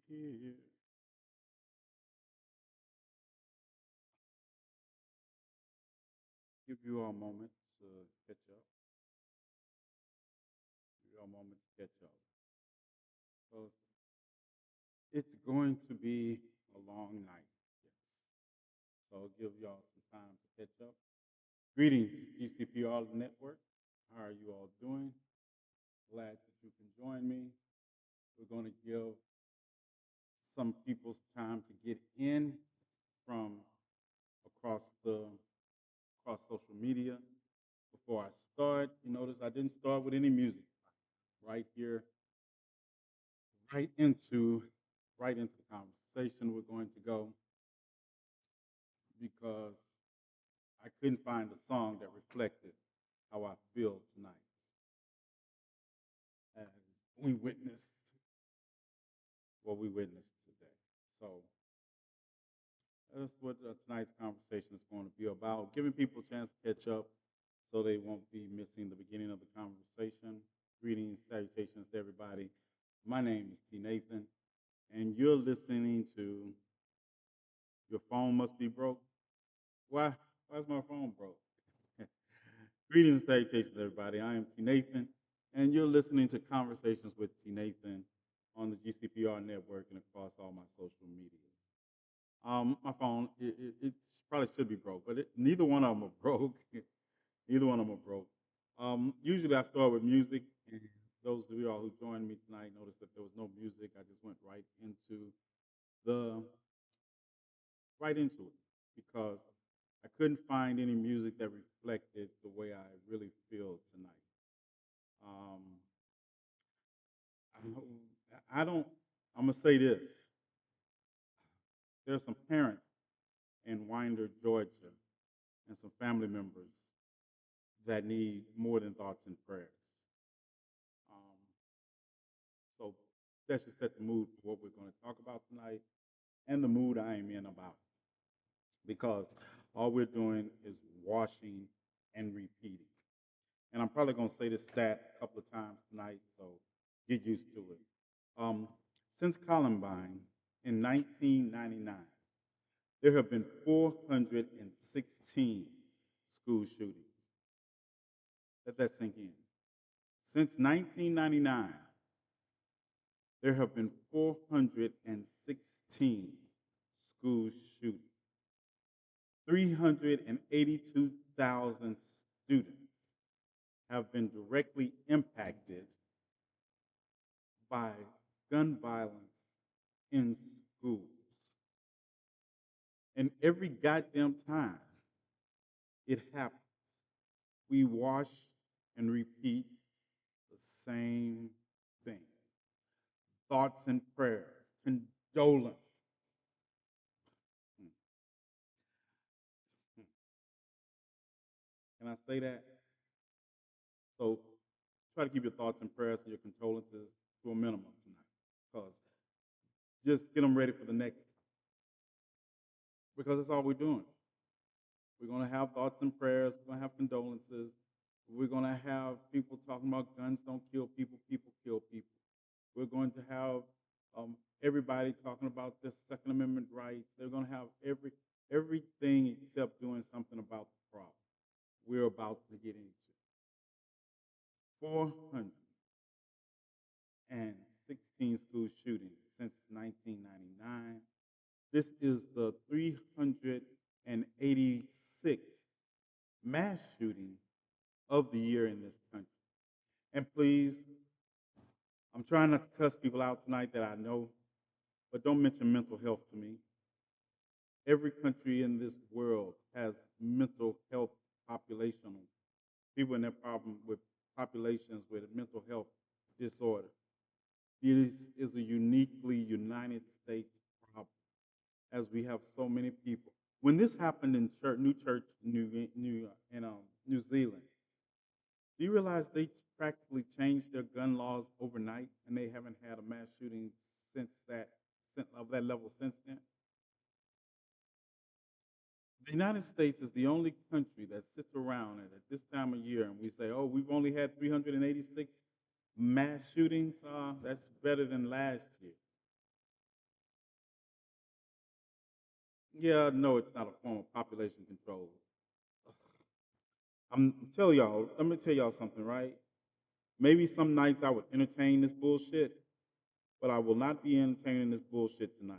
here. Give you all a moment to catch up. Give you all a moment to catch up. Because it's going to be a long night. Yes. So I'll give y'all some time to catch up. Greetings, GCPR Network. How are you all doing? Glad that you can join me. We're going to give some people's time to get in from across the across social media. Before I start, you notice I didn't start with any music. Right here, right into right into the conversation we're going to go because I couldn't find a song that reflected how I feel tonight as we witnessed what we witnessed today. So that's what tonight's conversation is going to be about, giving people a chance to catch up so they won't be missing the beginning of the conversation. Greetings, salutations to everybody. My name is TNathan, and you're listening to Your Phone Must Be Broke. Why's my phone broke? Greetings and salutations, everybody. I am TNathan, and you're listening to Conversations with TNathan on the GCPR network and across all my social media. My phone, it probably should be broke, but neither one of them are broke. Neither one of them are broke. Usually I start with music, and those of you all who joined me tonight noticed that there was no music. I just went the right into it because I couldn't find any music that reflected the way I really feel tonight. Um, I don't. I'm gonna say this. There's some parents in Winder, Georgia, and some family members that need more than thoughts and prayers. Um, so that should set the mood for what we're going to talk about tonight and the mood I am in about it. Because all we're doing is washing and repeating. And I'm probably going to say this stat a couple of times tonight, so get used to it. Since Columbine in 1999, there have been 416 school shootings. Let that sink in. Since 1999, there have been 416 school shootings. 382,000 students have been directly impacted by gun violence in schools. And every goddamn time it happens, we wash and repeat the same thing. Thoughts and prayers, condolence. Hmm. Can I say that? So try to keep your thoughts and prayers and your condolences to a minimum tonight. Because just get them ready for the next time. Because that's all we're doing. We're going to have thoughts and prayers. We're going to have condolences. We're going to have people talking about guns don't kill people, people kill people. We're going to have everybody talking about the Second Amendment rights. They're going to have everything except doing something about the problem we're about to get into. 416 school shootings since 1999. This is the 386th mass shooting of the year in this country. And please, I'm trying not to cuss people out tonight that I know, but don't mention mental health to me. Every country in this world has mental health population, people in their problem with populations with mental health disorder. It is a uniquely United States problem, as we have so many people. When this happened in New Zealand, do you realize they practically changed their gun laws overnight, and they haven't had a mass shooting of that level since then? The United States is the only country that sits around and at this time of year and we say, oh, we've only had 386 mass shootings. That's better than last year. Yeah, no, it's not a form of population control. I'm tell y'all. Let me tell y'all something, right? Maybe some nights I would entertain this bullshit, but I will not be entertaining this bullshit tonight.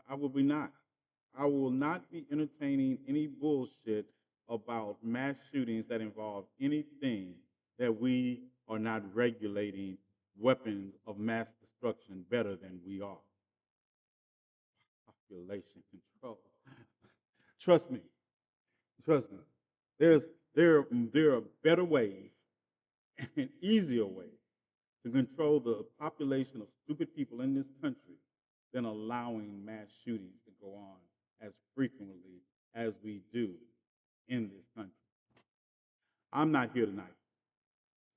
I will be not. I will not be entertaining any bullshit about mass shootings that involve anything that we are not regulating weapons of mass destruction better than we are. Population control. Trust me. Trust me. There's there are better ways and easier ways to control the population of stupid people in this country than allowing mass shootings to go on as frequently as we do in this country. I'm not here tonight.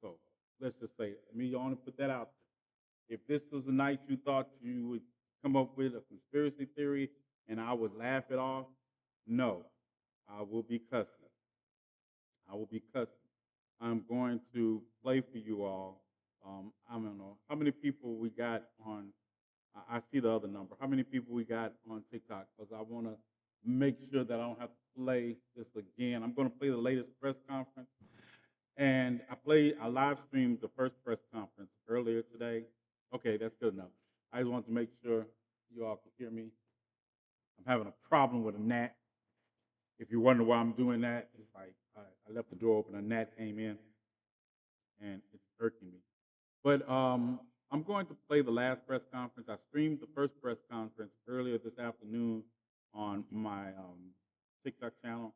So let's just say, me, I want to put that out there. If this was the night you thought you would come up with a conspiracy theory and I would laugh it off, no, I will be cussing. I will be cussing. I'm going to play for you all. I don't know how many people we got on. I see the other number. How many people we got on TikTok? Because I want to make sure that I don't have to play this again. I'm going to play the latest press conference, and I live streamed the first press conference earlier today. Okay, that's good enough. I just want to make sure you all can hear me. I'm having a problem with a gnat. If you wonder why I'm doing that, it's like I left the door open, a gnat came in, and it's irking me. But I'm going to play the last press conference. I streamed the first press conference earlier this afternoon on my TikTok channel,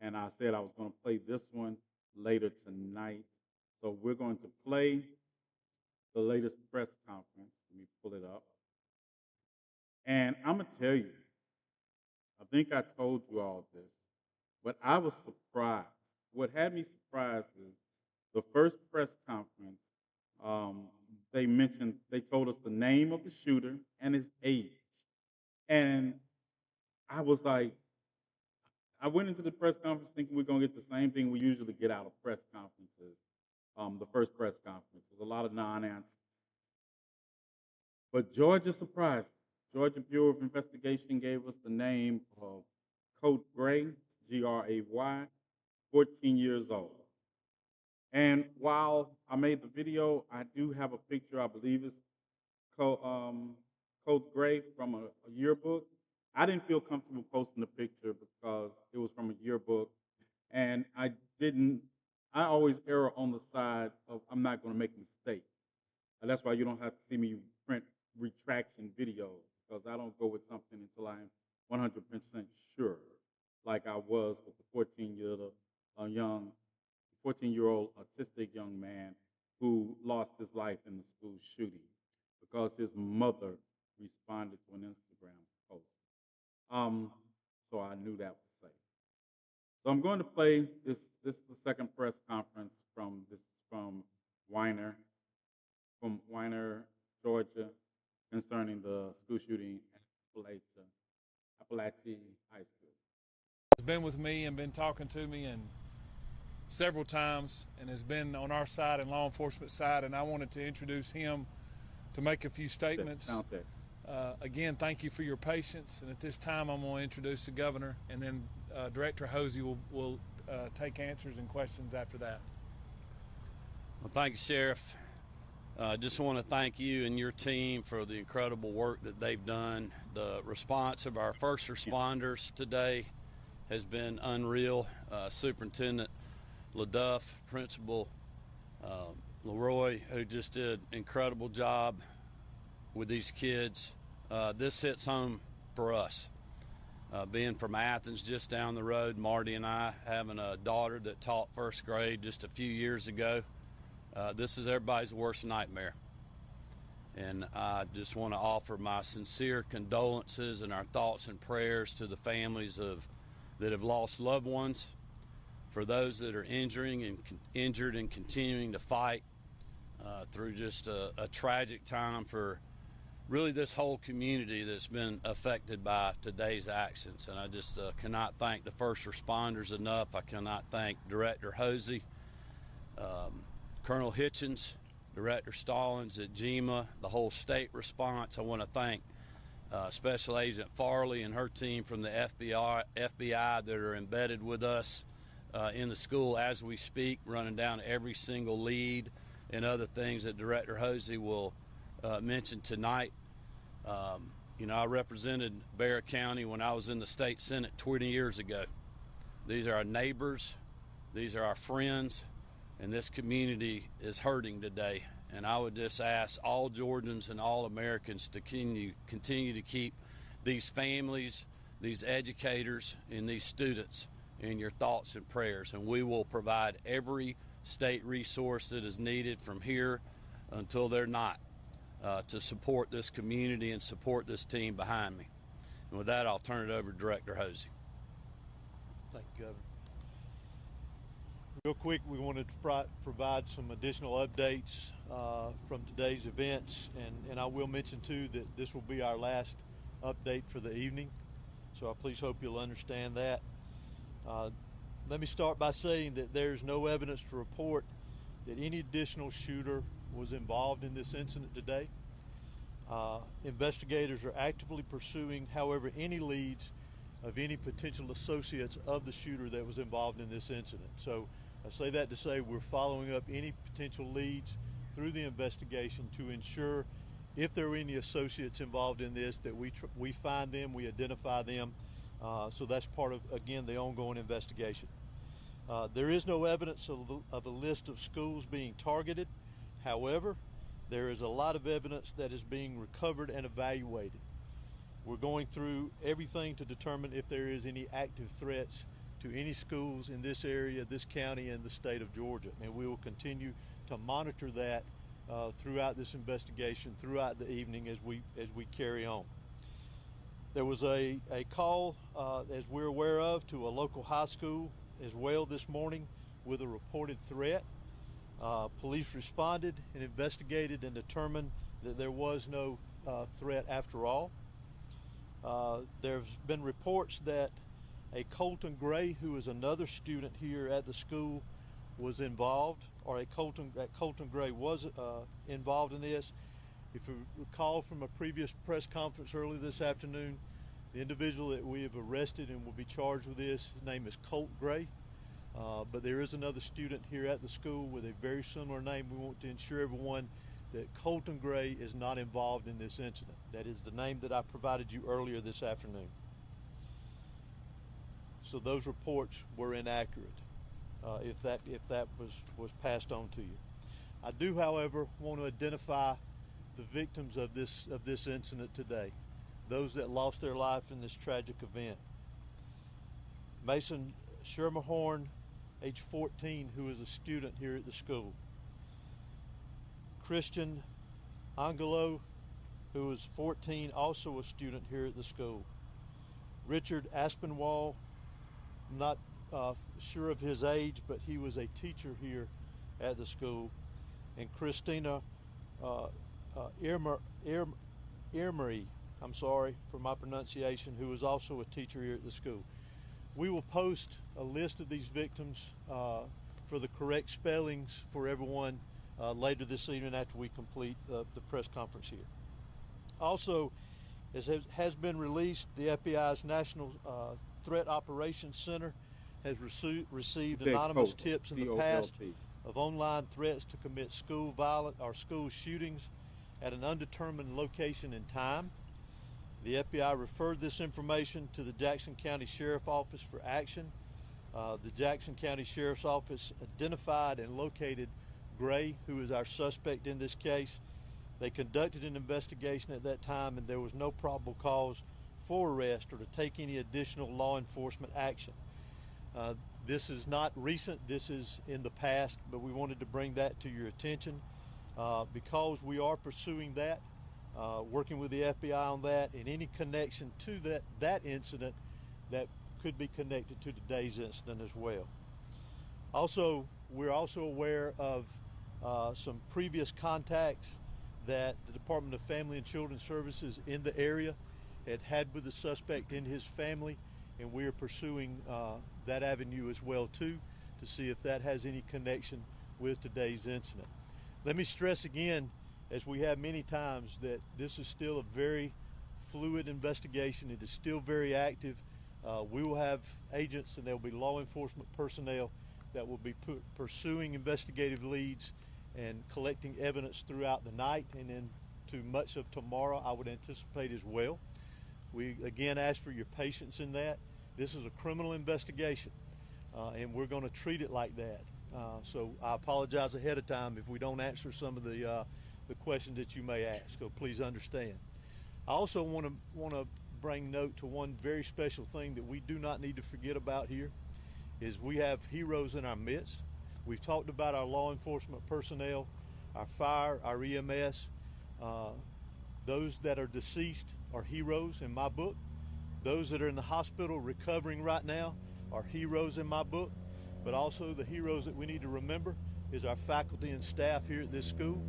and I said I was going to play this one later tonight. So we're going to play the latest press conference. Let me pull it up. And I'm going to tell you, I think I told you all this, but I was surprised. What had me surprised is the first press conference, um, they told us the name of the shooter and his age. And I was like, I went into the press conference thinking we're going to get the same thing we usually get out of press conferences. The first press conference was a lot of non-answers. But Georgia surprised me. Georgia Bureau of Investigation gave us the name of Coach Gray, Gray, 14 years old. And while I made the video, I do have a picture, I believe it's Coach Gray from a yearbook. I didn't feel comfortable posting the picture because it was from a yearbook, and I always err on the side of I'm not going to make mistakes. And that's why you don't have to see me print retraction videos because I don't go with something until I'm 100% sure, like I was with the 14-year-old autistic young man who lost his life in the school shooting because his mother responded to an Instagram post. Um, so I knew that was safe. So I'm going to play this. This is the second press conference from Weiner, Georgia, concerning the school shooting at Appalachian High School. Has been with me and been talking to me and several times and has been on our side and law enforcement side, and I wanted to introduce him to make a few statements. Again, thank you for your patience, and at this time I'm going to introduce the governor, and then Director Hosey will take answers and questions after that. Well, thank you, Sheriff. I just want to thank you and your team for the incredible work that they've done. The response of our first responders today has been unreal. Superintendent LaDuff, Principal Leroy, who just did an incredible job with these kids. This hits home for us. Being from Athens, just down the road, Marty and I having a daughter that taught first grade just a few years ago. This is everybody's worst nightmare. And I just want to offer my sincere condolences and our thoughts and prayers to the families that have lost loved ones, for those that are injured and continuing to fight through just a tragic time for really this whole community that's been affected by today's actions. And I just cannot thank the first responders enough. I cannot thank Director Hosey, Colonel Hitchens, Director Stallings at GEMA, the whole state response. I want to thank Special Agent Farley and her team from the FBI that are embedded with us in the school as we speak, running down every single lead and other things that Director Hosey will mention tonight. I represented Bexar County when I was in the state Senate 20 years ago. These are our neighbors, these are our friends, and this community is hurting today. And I would just ask all Georgians and all Americans to continue to keep these families, these educators, and these students in your thoughts and prayers. And we will provide every state resource that is needed from here until they're not to support this community and support this team behind me. And with that, I'll turn it over to Director Hosey. Thank you, Governor. Real quick, we wanted to provide some additional updates from today's events, and I will mention too that this will be our last update for the evening, so I please hope you'll understand that. Let me start by saying that there's no evidence to report that any additional shooter was involved in this incident today. Investigators are actively pursuing, however, any leads of any potential associates of the shooter that was involved in this incident. So I say that to say we're following up any potential leads through the investigation to ensure if there are any associates involved in this that we find them, we identify them. So that's part of, again, the ongoing investigation. There is no evidence of a list of schools being targeted. However, there is a lot of evidence that is being recovered and evaluated. We're going through everything to determine if there is any active threats to any schools in this area, this county, and the state of Georgia. And we will continue to monitor that throughout this investigation, throughout the evening as we carry on. There was a call, as we're aware of, to a local high school as well this morning with a reported threat. Police responded and investigated and determined that there was no threat after all. There's been reports that a Colton Gray, who is another student here at the school, was involved, or Colton Gray was involved in this. If you recall from a previous press conference earlier this afternoon, the individual that we have arrested and will be charged with this, his name is Colt Gray. But there is another student here at the school with a very similar name. We want to ensure everyone that Colton Gray is not involved in this incident. That is the name that I provided you earlier this afternoon. So those reports were inaccurate, if that was passed on to you. I do, however, want to identify the victims of this incident today, those that lost their life in this tragic event. Mason Schermerhorn, age 14, who is a student here at the school. Christian Angelo, who is 14, also a student here at the school. Richard Aspinwall, not sure of his age, but he was a teacher here at the school. And Christina Irmery, I'm sorry for my pronunciation, who is also a teacher here at the school. We will post a list of these victims for the correct spellings for everyone later this evening after we complete the press conference here. Also, as has been released, the FBI's National Threat Operations Center has received anonymous tips in the past of online threats to commit school violence or school shootings at an undetermined location and time. The FBI referred this information to the Jackson County Sheriff's Office for action. The Jackson County Sheriff's Office identified and located Gray, who is our suspect in this case. They conducted an investigation at that time, and there was no probable cause for arrest or to take any additional law enforcement action. This is not recent, this is in the past, but we wanted to bring that to your attention because we are pursuing that, working with the FBI on that, and any connection to that incident that could be connected to today's incident as well. Also, we're also aware of some previous contacts that the Department of Family and Children's Services in the area had with the suspect and his family, and we are pursuing that avenue as well too to see if that has any connection with today's incident. Let me stress again, as we have many times, that this is still a very fluid investigation. It is still very active. We will have agents, and there will be law enforcement personnel that will be pursuing investigative leads and collecting evidence throughout the night and into much of tomorrow, I would anticipate as well. We again ask for your patience in that. This is a criminal investigation, and we're going to treat it like that. So I apologize ahead of time if we don't answer some of the questions that you may ask. So please understand. I also want to bring note to one very special thing that we do not need to forget about here is we have heroes in our midst. We've talked about our law enforcement personnel, our fire, our EMS. Those that are deceased are heroes in my book. Those that are in the hospital recovering right now are heroes in my book. But also the heroes that we need to remember is our faculty and staff here at this school.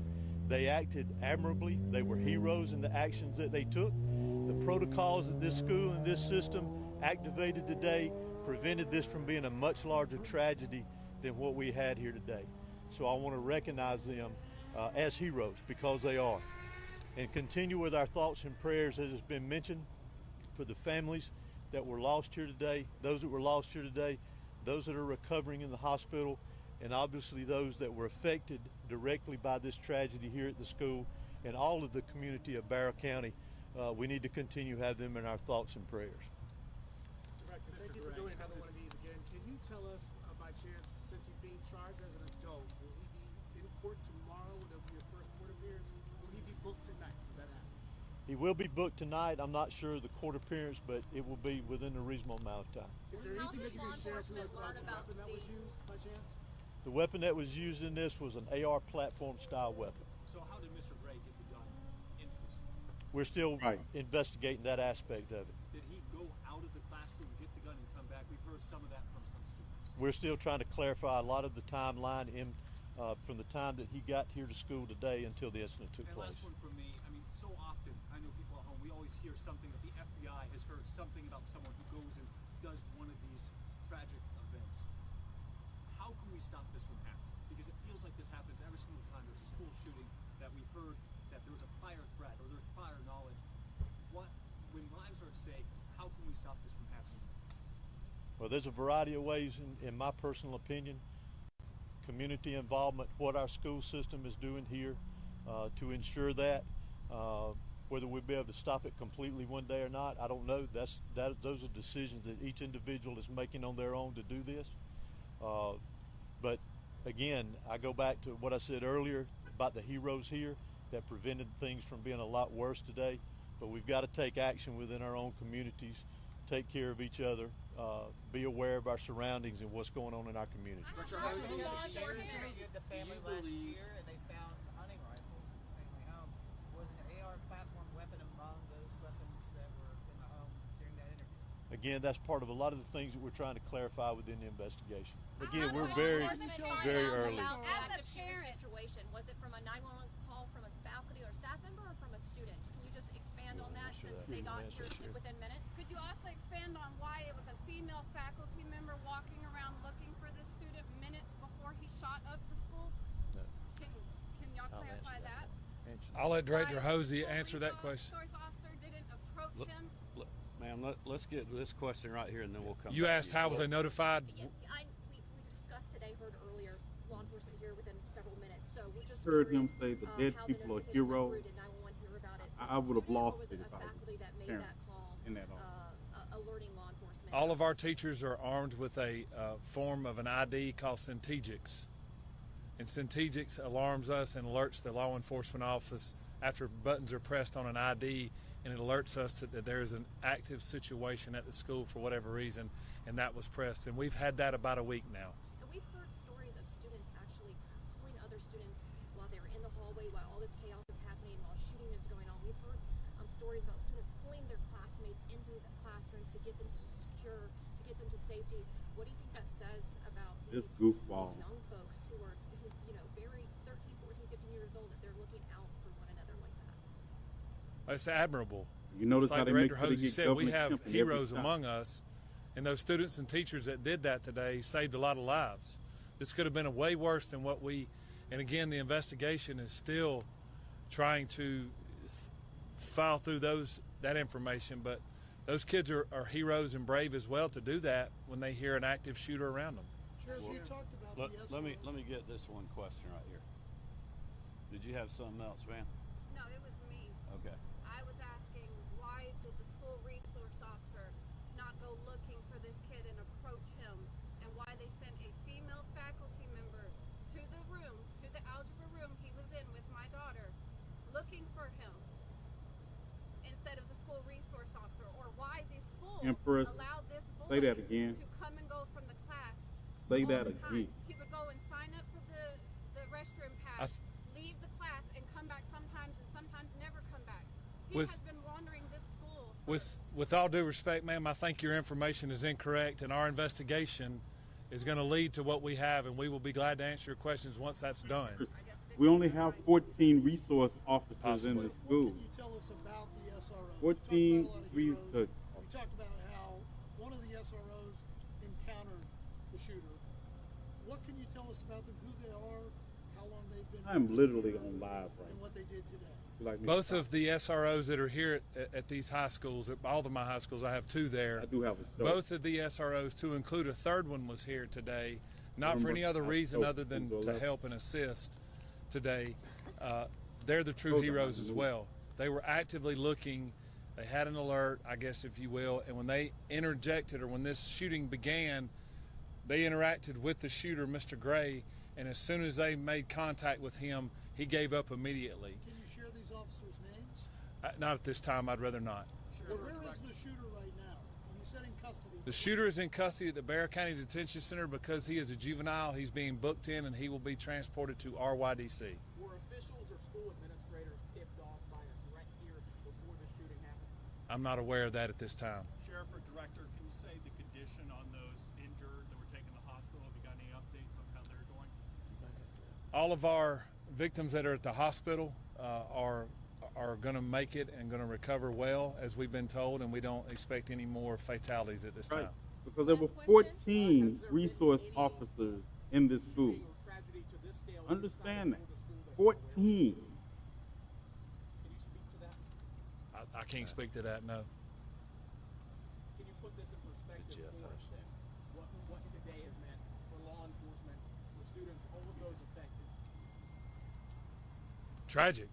They acted admirably. They were heroes in the actions that they took. The protocols that this school and this system activated today prevented this from being a much larger tragedy than what we had here today. So I want to recognize them as heroes because they are. And continue with our thoughts and prayers, as has been mentioned, for the families that were lost here today, those that were lost here today, those that are recovering in the hospital, and obviously those that were affected directly by this tragedy here at the school and all of the community of Barrow County. We need to continue to have them in our thoughts and prayers. Director, thank you for doing another one of these again. Can you tell us, by chance, since he's being charged as an adult, will he be in court tomorrow? Will there be your first court appearance? Will he be booked tonight? Will that happen? He will be booked tonight. I'm not sure of the court appearance, but it will be within a reasonable amount of time. Is there anything that you can share to us about the weapon that was used, by chance? The weapon that was used in this was an AR platform style weapon. So how did Mr. Gray get the gun into the school? We're still investigating that aspect of it. Did he go out of the classroom, get the gun, and come back? We've heard some of that from some students. We're still trying to clarify a lot of the timeline from the time that he got here to school today until the incident took And place. last one from me. I mean, so often, I know people at home, we always hear something that the FBI has heard something about someone who goes and does one of these tragic events. How can we stop this from happening? Because it feels like this happens every single time there's a school shooting that we heard that there was a prior threat or there's prior knowledge. When lives are at stake, how can we stop this from happening? Well, there's a variety of ways, in my personal opinion. Community involvement, what our school system is doing here to ensure that. Whether we'll be able to stop it completely one day or not, I don't know. Those are decisions that each individual is making on their own to do this. But again, I go back to what I said earlier about the heroes here that prevented things from being a lot worse today. But we've got to take action within our own communities, take care of each other, be aware of our surroundings and what's going on in our community. The family last year, and they found hunting rifles in the family home. Was an AR platform weapon among those weapons that were in the home during that interview? Again, that's part of a lot of the things that we're trying to clarify within the investigation. Again, we're very early. As a parent, situation, was it from a 911 call from a faculty or staff member or from a student? Can you just expand on that since they got here within minutes? Could you also expand on why it was a female faculty member walking around looking for this student minutes before he shot up the school? No. Can y'all clarify that? I'll let Director Why Hosey the answer that police question. officer didn't approach him? Ma'am, let's get this question right here, and then we'll come You back asked to how was they notified? We discussed today, heard earlier, law enforcement here within several minutes. So we're just Heard him curious, say the dead how people are notification went heroes. through. Did 911 hear about it? I would have lost Or was it a if I was faculty that made parent that call, in that office. alerting law enforcement? All of our teachers are armed with a form of an ID called Centegix. And Centegix alarms us and alerts the law enforcement office after buttons are pressed on an ID, and it alerts us that there is an active situation at the school for whatever reason, and that was pressed. And we've had that about a week now. And we've heard stories of students actually pulling other students while they're in the hallway, while all this chaos is happening, while shooting is going on. We've heard stories about students pulling their classmates into the classrooms to get them to secure, to get them to safety. What do you think that says about This these goofball. young folks who are, very 13, 14, 15 years old, that they're looking out for one another like that? It's admirable. You notice It's how like they make Director sure they Hosey get said, we government have temp in every heroes stop. among us, and those students and teachers that did that today saved a lot of lives. This could have been way worse than what and again, the investigation is still trying to file through those that information. But those kids are heroes and brave as well to do that when they hear an active shooter around them. Sheriff, you talked about the SROs. Let me get this one question right here. Did you have something else, man? No, it was me. Okay. I was asking, why did the school resource officer not go looking for this kid and approach him, and why they sent a female faculty member to the room, to the algebra room he was in with my daughter, looking for him instead of the school resource officer, or why the school Empress, allowed this say boy that again. to come and go from the class Say all that the time. again. He would go and sign up for the restroom pass, leave the class, and come back sometimes, and sometimes never come back. He has been wandering this school. With all due respect, ma'am, I think your information is incorrect, and our investigation is going to lead to what we have, and we will be glad to answer your questions once that's done. We only have 14 resource officers in the What school. can you tell us about the SROs? 14 You talked about how one of the SROs encountered the shooter. What can you tell us about them, who they are, how long they've been? I'm literally on live right and now. what they did today. Like me Both to of the SROs that are here at these high schools, at all of my high schools, I have two there. I do have a show. Both of the SROs, to include a third one, was here today, not for any other reason other than to help and assist today. They're the true heroes as well. They were actively looking. They had an alert, I guess, if you will, and when they interjected, or when this shooting began, they interacted with the shooter, Mr. Gray, and as soon as they made contact with him, he gave up immediately. Can you share these officers' names? Not at this time. I'd rather not. Well, where is the shooter right now? You said in custody. The shooter is in custody at the Bear County Detention Center because he is a juvenile. He's being booked in, and he will be transported to RYDC. Were officials or school administrators tipped off by a threat here before the shooting happened? I'm not aware of that at this time. Sheriff or Director, can you say the condition on those injured that were taken to the hospital? Have you got any updates on how they're going? All of our victims that are at the hospital are going to make it and going to recover well, as we've been told, and we don't expect any more fatalities at this time. Because there were 14 resource officers in this school. Understand that. 14. Can you speak to that? I can't speak to that, no. Can you put this in perspective for us then? What today has meant for law enforcement, for students, all of those affected? Tragic.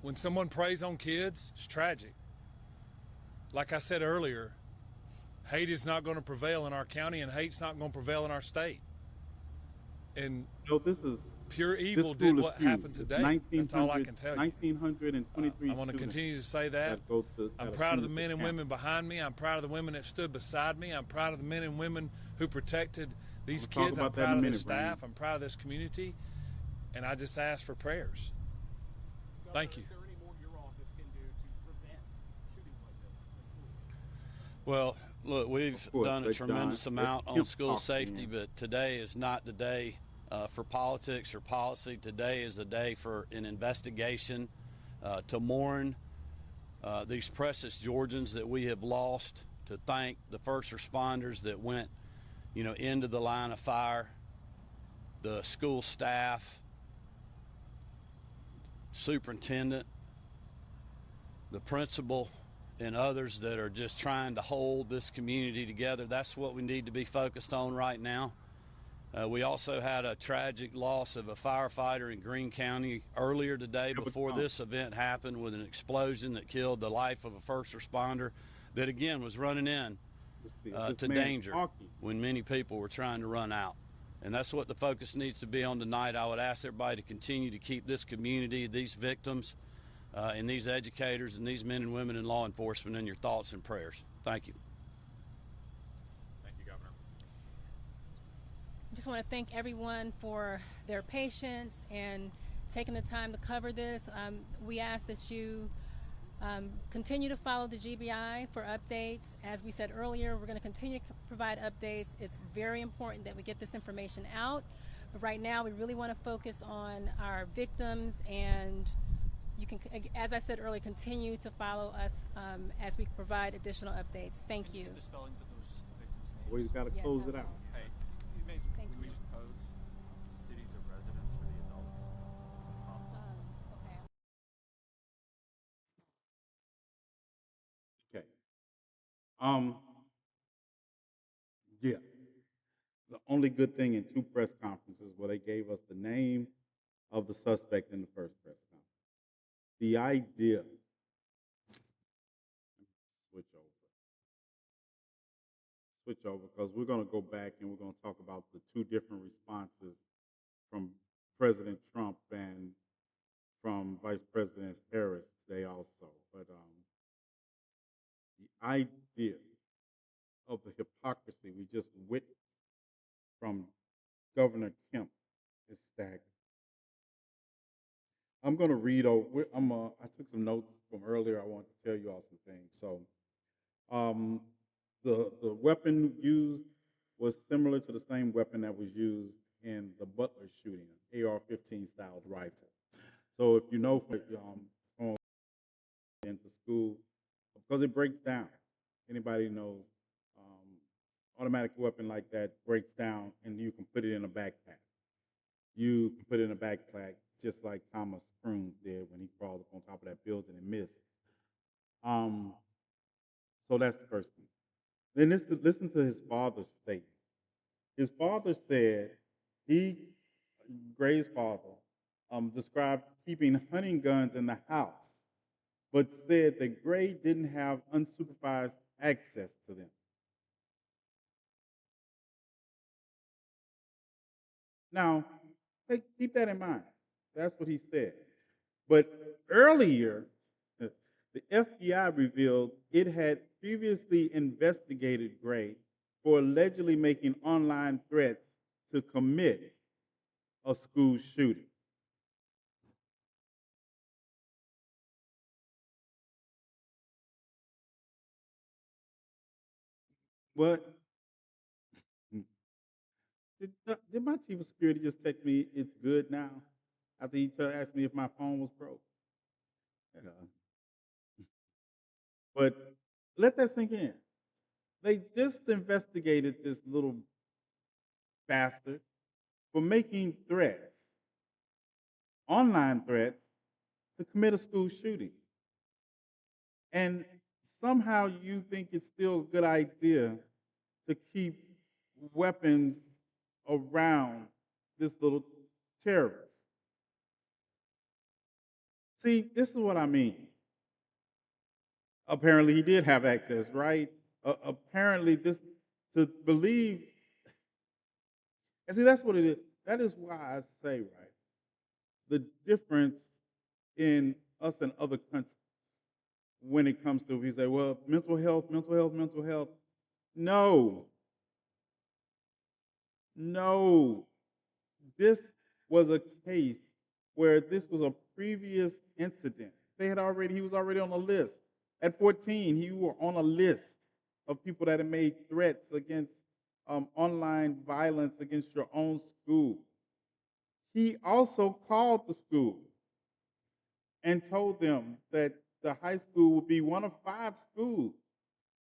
When someone preys on kids, it's tragic. Like I said earlier, hate is not going to prevail in our county, and hate's not going to prevail in our state. And this is pure evil did what happened today. That's all I can tell you. 1,923 I want to continue to say that. I'm proud of the men and women behind me. I'm proud of the women that stood beside me. I'm proud of the men and women who protected these kids. I'm proud of the staff. I'm proud of this community. And I just ask for prayers. Thank you. Is there any more your office can do to prevent shootings like this in schools? Well, look, we've done a tremendous amount on school safety, but today is not the day for politics or policy. Today is the day for an investigation to mourn these precious Georgians that we have lost, to thank the first responders that went, into the line of fire, the school staff, superintendent, the principal, and others that are just trying to hold this community together. That's what we need to be focused on right now. We also had a tragic loss of a firefighter in Greene County earlier today before this event happened, with an explosion that killed the life of a first responder that, again, was running in to danger when many people were trying to run out. And that's what the focus needs to be on tonight. I would ask everybody to continue to keep this community, these victims, and these educators and these men and women in law enforcement in your thoughts and prayers. Thank you. Thank you, Governor. I just want to thank everyone for their patience and taking the time to cover this. We ask that you continue to follow the GBI for updates. As we said earlier, we're going to continue to provide updates. It's very important that we get this information out. But right now, we really want to focus on our victims, and you can, as I said earlier, continue to follow us as we provide additional updates. Thank you. The spellings of those victims' names. Always got to close it out. Hey, Thank we you. just pose cities of residence for the adults. It's possible. Okay. Um, yeah. The only good thing in two press conferences where they gave us the name of the suspect in the first press conference. The idea, switch over, because we're going to go back and we're going to talk about the two different responses from President Trump and from Vice President Harris today also. But the idea of the hypocrisy we just witnessed from Governor Kemp is staggering. I'm going to read over. I took some notes from earlier. I want to tell you all some things. So, um, the weapon used was similar to the same weapon that was used in the Butler shooting, an AR-15 style rifle. So, if you know from into school, because it breaks down. Anybody knows automatic weapon like that breaks down, and you can put it in a backpack. You can put it in a backpack just like Thomas Cruise did when he crawled up on top of that building and missed. Um, so that's the first thing. Then listen to his father's statement. His father said Gray's father, described keeping hunting guns in the house, but said that Gray didn't have unsupervised access to them. Now, keep that in mind. That's what he said. But earlier, the FBI revealed it had previously investigated Gray for allegedly making online threats to commit a school shooting. What? Did my chief of security just text me it's good now after he asked me if my phone was broke? Yeah. But let that sink in. They just investigated this little bastard for making threats, online threats, to commit a school shooting. And somehow you think it's still a good idea to keep weapons around this little terrorist. See, this is what I mean. Apparently, he did have access, right? Apparently, this to believe, and see, that's what it is. That is why I say, right, the difference in us and other countries when it comes to, we say, well, mental health, mental health, mental health. No, no. This was a case where this was a previous incident. He was already on a list. At 14, he was on a list of people that had made threats against online violence against your own school. He also called the school and told them that the high school would be one of 5 schools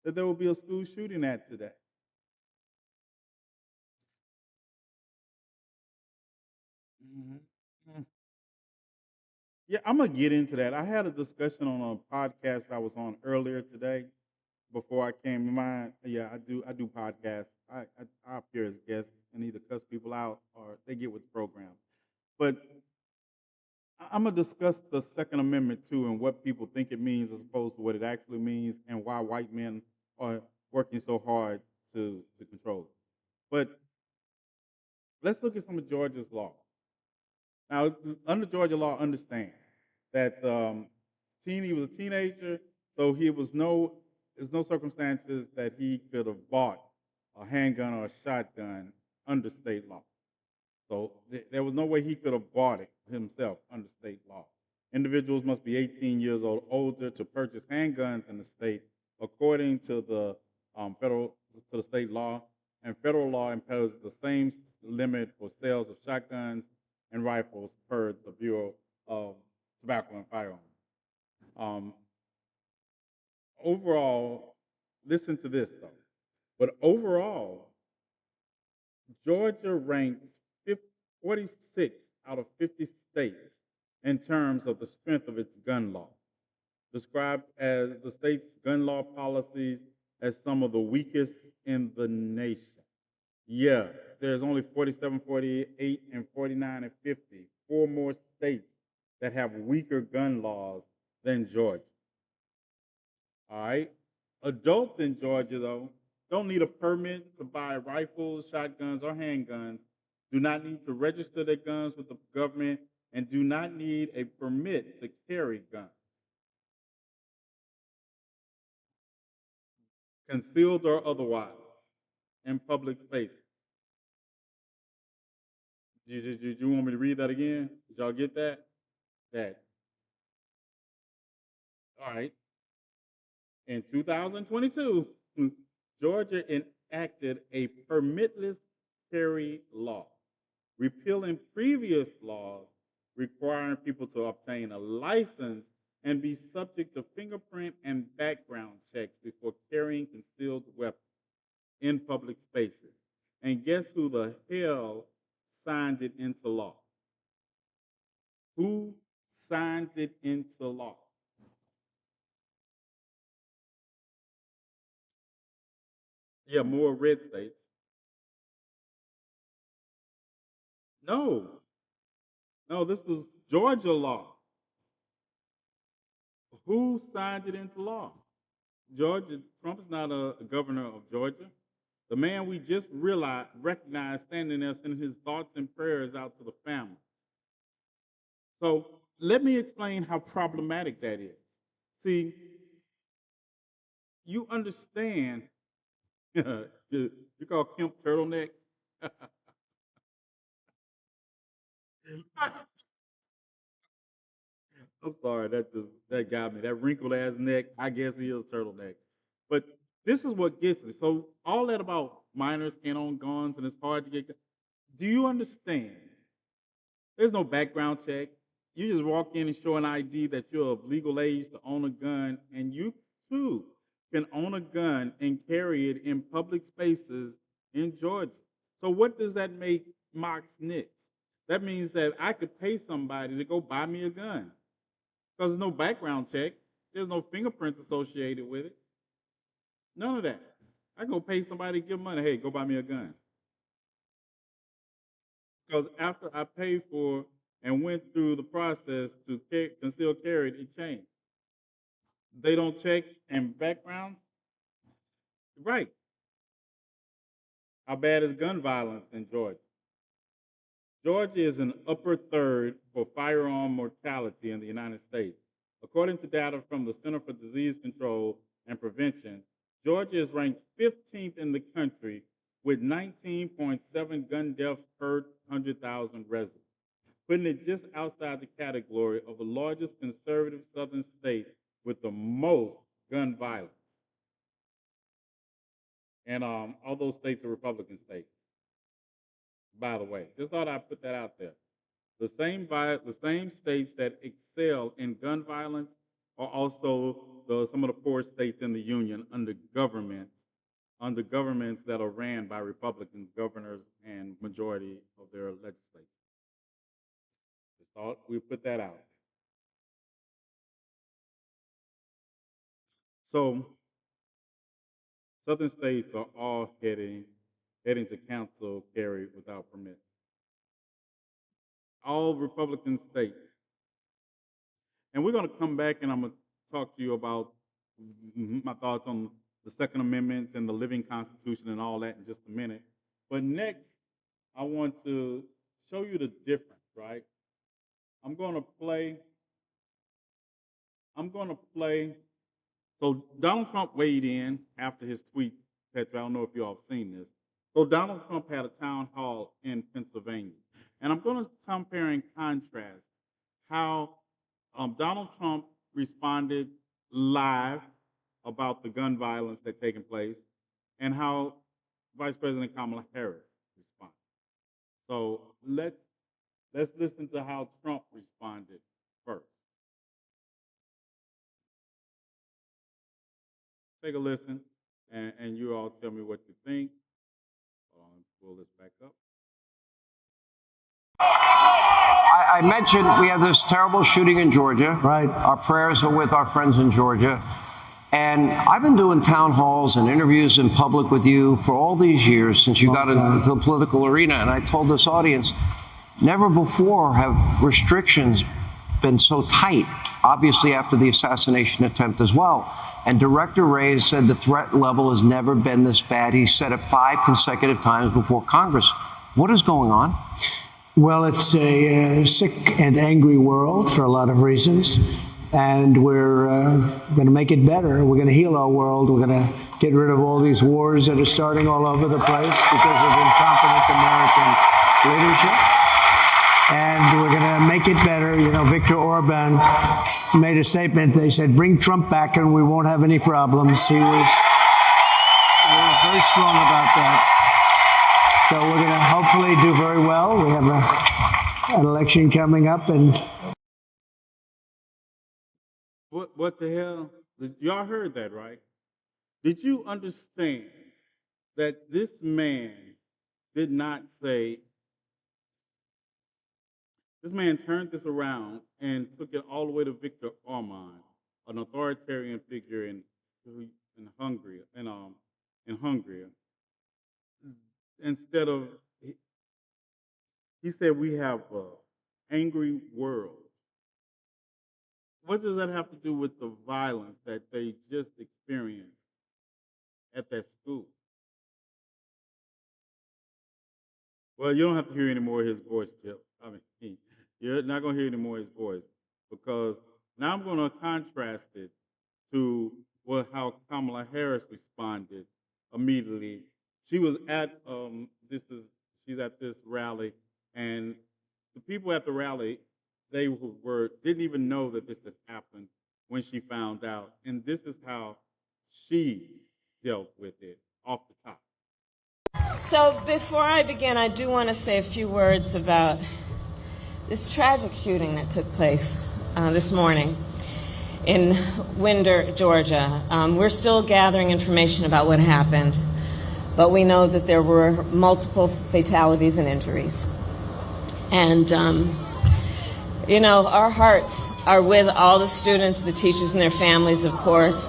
that there will be a school shooting at today. Mm-hmm. Yeah, I'm gonna get into that. I had a discussion on a podcast I was on earlier today before I came to mine. Yeah, I do podcasts. I appear as guests and either cuss people out or they get with the program. But I'm gonna discuss the Second Amendment too and what people think it means as opposed to what it actually means and why white men are working so hard to control it. But let's look at some of Georgia's law. Now, under Georgia law, understand that he was a teenager, so there's no circumstances that he could have bought a handgun or a shotgun under state law. So there was no way he could have bought it himself under state law. Individuals must be 18 years old older to purchase handguns in the state, according to the state law, and federal law imposes the same limit for sales of shotguns and rifles per the Bureau of Tobacco and Firearms. Um, Overall, listen to this though. But overall, Georgia ranks 46 out of 50 states in terms of the strength of its gun law, described as the state's gun law policies as some of the weakest in the nation. Yeah, there's only 47, 48, and 49 and 50. Four more states that have weaker gun laws than Georgia. All right? Adults in Georgia, though, don't need a permit to buy rifles, shotguns, or handguns, do not need to register their guns with the government, and do not need a permit to carry guns, concealed or otherwise, in public spaces. Did you want me to read that again? Did y'all get that? All right. In 2022, Georgia enacted a permitless carry law, repealing previous laws requiring people to obtain a license and be subject to fingerprint and background checks before carrying concealed weapons in public spaces. And guess who the hell signed it into law? Who signed it into law? Yeah, more red states. No, no, this was Georgia law. Who signed it into law? Georgia. Trump is not a governor of Georgia. The man we just recognized standing there sending his thoughts and prayers out to the family. So let me explain how problematic that is. See, you understand, you call Kemp turtleneck? I'm sorry, that got me. That wrinkled ass neck, I guess he is turtleneck. But this is what gets me. So all that about minors can't own guns and it's hard to get. Do you understand? There's no background check. You just walk in and show an ID that you're of legal age to own a gun, and you too can own a gun and carry it in public spaces in Georgia. So what does that make Mox Nix? That means that I could pay somebody to go buy me a gun because there's no background check. There's no fingerprints associated with it. None of that. I go pay somebody to give money. Hey, go buy me a gun. Because after I paid for and went through the process to conceal carry, it changed. They don't check and backgrounds. Right. How bad is gun violence in Georgia? Georgia is an upper third for firearm mortality in the United States. According to data from the Center for Disease Control and Prevention, Georgia is ranked 15th in the country with 19.7 gun deaths per 100,000 residents, putting it just outside the category of the largest conservative southern state with the most gun violence. And all those states are Republican states, by the way. Just thought I'd put that out there. The same states that excel in gun violence are also some of the poor states in the union under governments that are ran by Republican governors and majority of their legislatures. Just thought we'd put that out. So southern states are all heading to cancel carry without permit. All Republican states. And we're going to come back and I'm going to talk to you about my thoughts on the Second Amendment and the living Constitution and all that in just a minute. But next, I want to show you the difference, right? I'm going to play. So Donald Trump weighed in after his tweet, Petra. I don't know if you all have seen this. So Donald Trump had a town hall in Pennsylvania. And I'm going to compare and contrast how Donald Trump responded live about the gun violence that's taking place and how Vice President Kamala Harris responded. So let's listen to how Trump responded first. Take a listen, and you all tell me what you think. Pull this back up. I mentioned we have this terrible shooting in Georgia. Right. Our prayers are with our friends in Georgia. And I've been doing town halls and interviews in public with you for all these years since you got into the political arena. And I told this audience, never before have restrictions been so tight, obviously after the assassination attempt as well. And Director Ray said the threat level has never been this bad. He said it 5 consecutive times before Congress. What is going on? Well, it's a sick and angry world for a lot of reasons. And we're going to make it better. We're going to heal our world. We're going to get rid of all these wars that are starting all over the place because of incompetent American leadership. And we're going to make it better. You know, Viktor Orban made a statement. They said, bring Trump back and we won't have any problems. He was very strong about that. So we're going to hopefully do very well. We have an election coming up, and What the hell? Y'all heard that, right? Did you understand that this man did not say, this man turned this around and took it all the way to Viktor Orban, an authoritarian figure in Hungary, in Hungary. Instead of, he said we have an angry world. What does that have to do with the violence that they just experienced at that school? Well, you don't have to hear any more of his voice, Chip. I mean, you're not going to hear any more of his voice, because now I'm going to contrast it to how Kamala Harris responded immediately. She was at she's at this rally, and the people at the rally, they didn't even know that this had happened when she found out. And this is how she dealt with it off the top. So before I begin, I do want to say a few words about this tragic shooting that took place this morning in Winder, Georgia. We're still gathering information about what happened, but we know that there were multiple fatalities and injuries. And you know, our hearts are with all the students, the teachers, and their families, of course,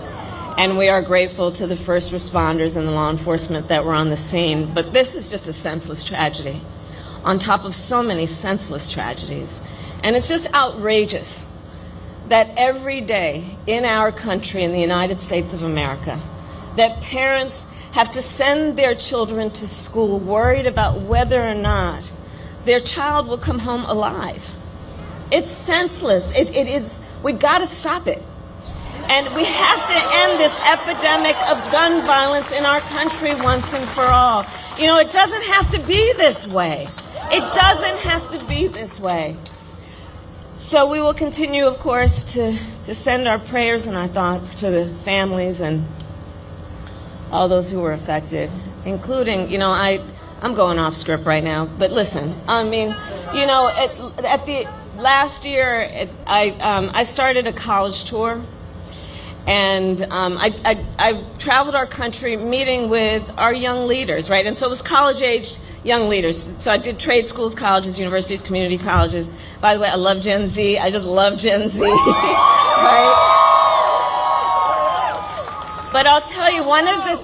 and we are grateful to the first responders and the law enforcement that were on the scene. But this is just a senseless tragedy on top of so many senseless tragedies. And it's just outrageous that every day in our country, in the United States of America, that parents have to send their children to school worried about whether or not their child will come home alive. It's senseless. It is. We've got to stop it. And we have to end this epidemic of gun violence in our country once and for all. You know, it doesn't have to be this way. It doesn't have to be this way. So we will continue, of course, to send our prayers and our thoughts to the families and all those who were affected, including, you know, I'm going off script right now, but listen, I mean, you know, at the last year, I started a college tour, and I traveled our country meeting with our young leaders, right? And so it was college-age young leaders. So I did trade schools, colleges, universities, community colleges. By the way, I love Gen Z. I just love Gen Z, right? But I'll tell you, one of the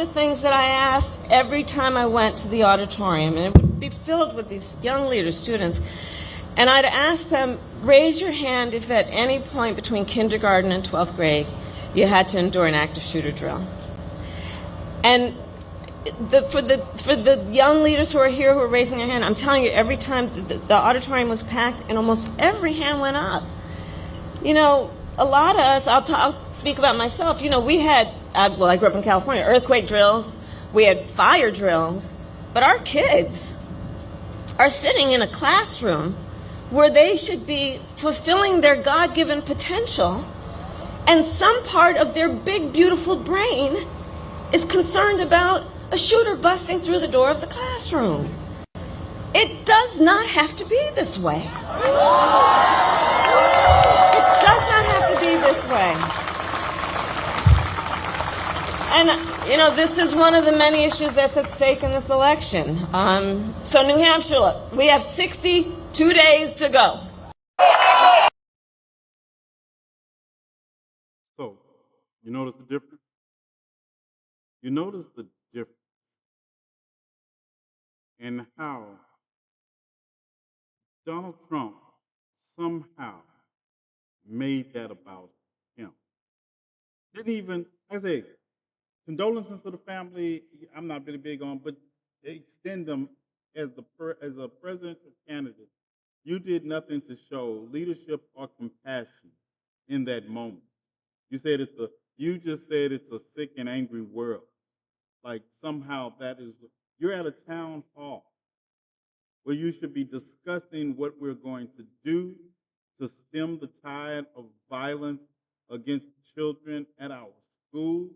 things that I asked every time I went to the auditorium, and it would be filled with these young leaders, students, and I'd ask them, raise your hand if at any point between kindergarten and 12th grade you had to endure an active shooter drill. And for the young leaders who are here who are raising their hand, I'm telling you, every time the auditorium was packed and almost every hand went up. You know, a lot of us, I'll speak about myself, you know, we had, well, I grew up in California, earthquake drills, we had fire drills, but our kids are sitting in a classroom where they should be fulfilling their God-given potential, and some part of their big, beautiful brain is concerned about a shooter busting through the door of the classroom. It does not have to be this way. It does not have to be this way. And, you know, this is one of the many issues that's at stake in this election. So New Hampshire, look, we have 62 days to go. So, You notice the difference? You notice the difference in how Donald Trump somehow made that about him. Didn't even, like I say, condolences to the family. I'm not really big on, but they extend them as as a presidential candidate. You did nothing to show leadership or compassion in that moment. You said you just said it's a sick and angry world. Like somehow that is, you're at a town hall where you should be discussing what we're going to do to stem the tide of violence against children at our schools,